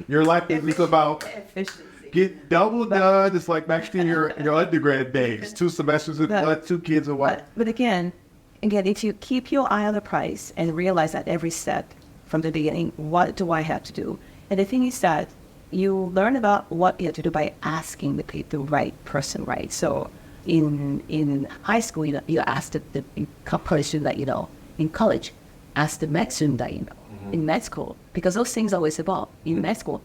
B: Your life is about
D: Efficiency.
B: get double done. It's like back to your undergrad days. 2 semesters with 2 kids and what?
D: But again, if you keep your eye on the price and realize at every step from the beginning, what do I have to do? And the thing is that you learn about what you have to do by asking the right person, right? So in high school, you ask the college student that you know. In college, ask the med student that you know. In med school, because those things always evolve. In med school,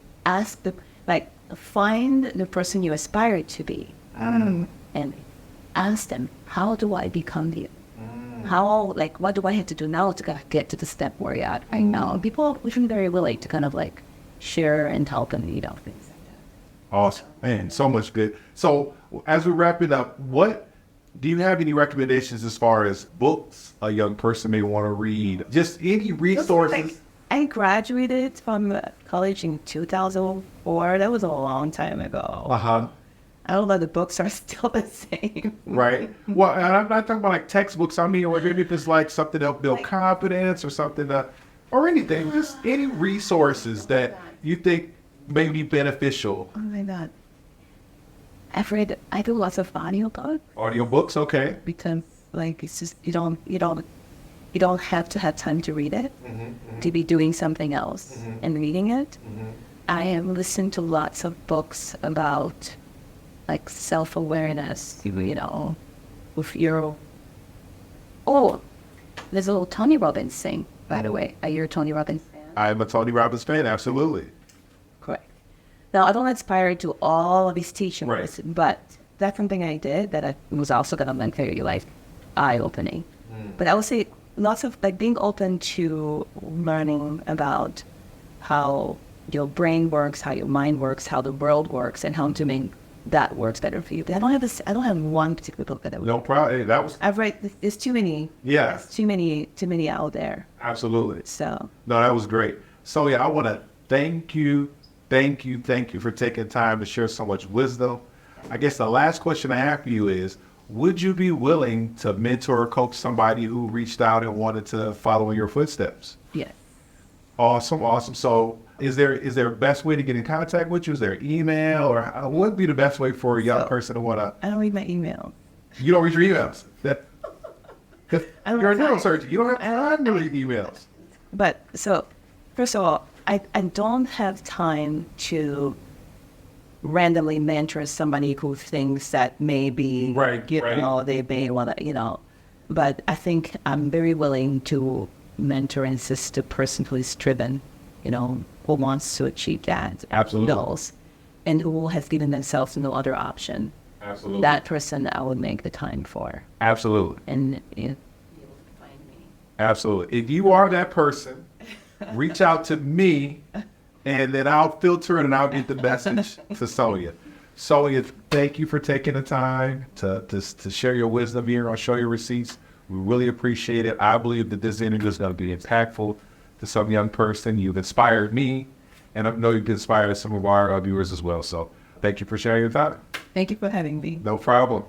D: find the person you aspire to be, and ask them, how do I become you? What do I have to do now to get to the step where you're at right now? People are usually very willing to kind of like share and help and things like that.
B: Awesome, man, so much good. So as we wrap it up, do you have any recommendations as far as books a young person may want to read? Just any resources?
D: I graduated from college in 2004. That was a long time ago.
B: Uh-huh.
D: I don't know, the books are still the same.
B: Right. Well, and I'm not talking about like textbooks. I mean, or maybe if it's like something to help build confidence or something or anything. Just any resources that you think may be beneficial.
D: Oh my God. I do lots of audiobooks.
B: Audiobooks, okay.
D: Because it's just you don't have to have time to read it, to be doing something else and reading it. I have listened to lots of books about like self-awareness, with your... Oh, there's a little Tony Robbins thing, by the way. Are you a Tony Robbins fan?
B: I'm a Tony Robbins fan, absolutely.
D: Correct. Now, I don't aspire to all of his teachings,
B: right,
D: but that's something I did that I was also going to make your life eye-opening. But I would say lots of being open to learning about how your brain works, how your mind works, how the world works, and how to make that works better for you. But I don't have one particular book that I would.
B: No problem.
D: I've read. There's too many.
B: Yeah.
D: There's too many out there.
B: Absolutely.
D: So.
B: No, that was great. So I want to thank you for taking time to share so much wisdom. I guess the last question I have for you is, would you be willing to mentor or coach somebody who reached out and wanted to follow in your footsteps?
D: Yes.
B: Awesome. So is there a best way to get in contact with you? Is there email, or what would be the best way for a young person to want to?
D: I don't read my email.
B: You don't read your emails? Because you're a neurosurgeon. You don't have time to read emails.
D: But so, first of all, I don't have time to randomly mentor somebody who thinks that maybe,
B: Right.
D: they may want to, but I think I'm very willing to mentor and assist a person who is driven, who wants to achieve that.
B: Absolutely.
D: Goals, and who has given themselves no other option.
B: Absolutely.
D: That person I would make the time for.
B: Absolutely.
D: And be able to find me.
B: Absolutely. If you are that person, reach out to me, and then I'll filter it and I'll get the message to Sonia. Sonia, thank you for taking the time to share your wisdom here on Show Your Receipts. We really appreciate it. I believe that this interview is going to be impactful to some young person. You've inspired me, and I know you've inspired some of our viewers as well. So thank you for sharing your time.
D: Thank you for having me.
B: No problem.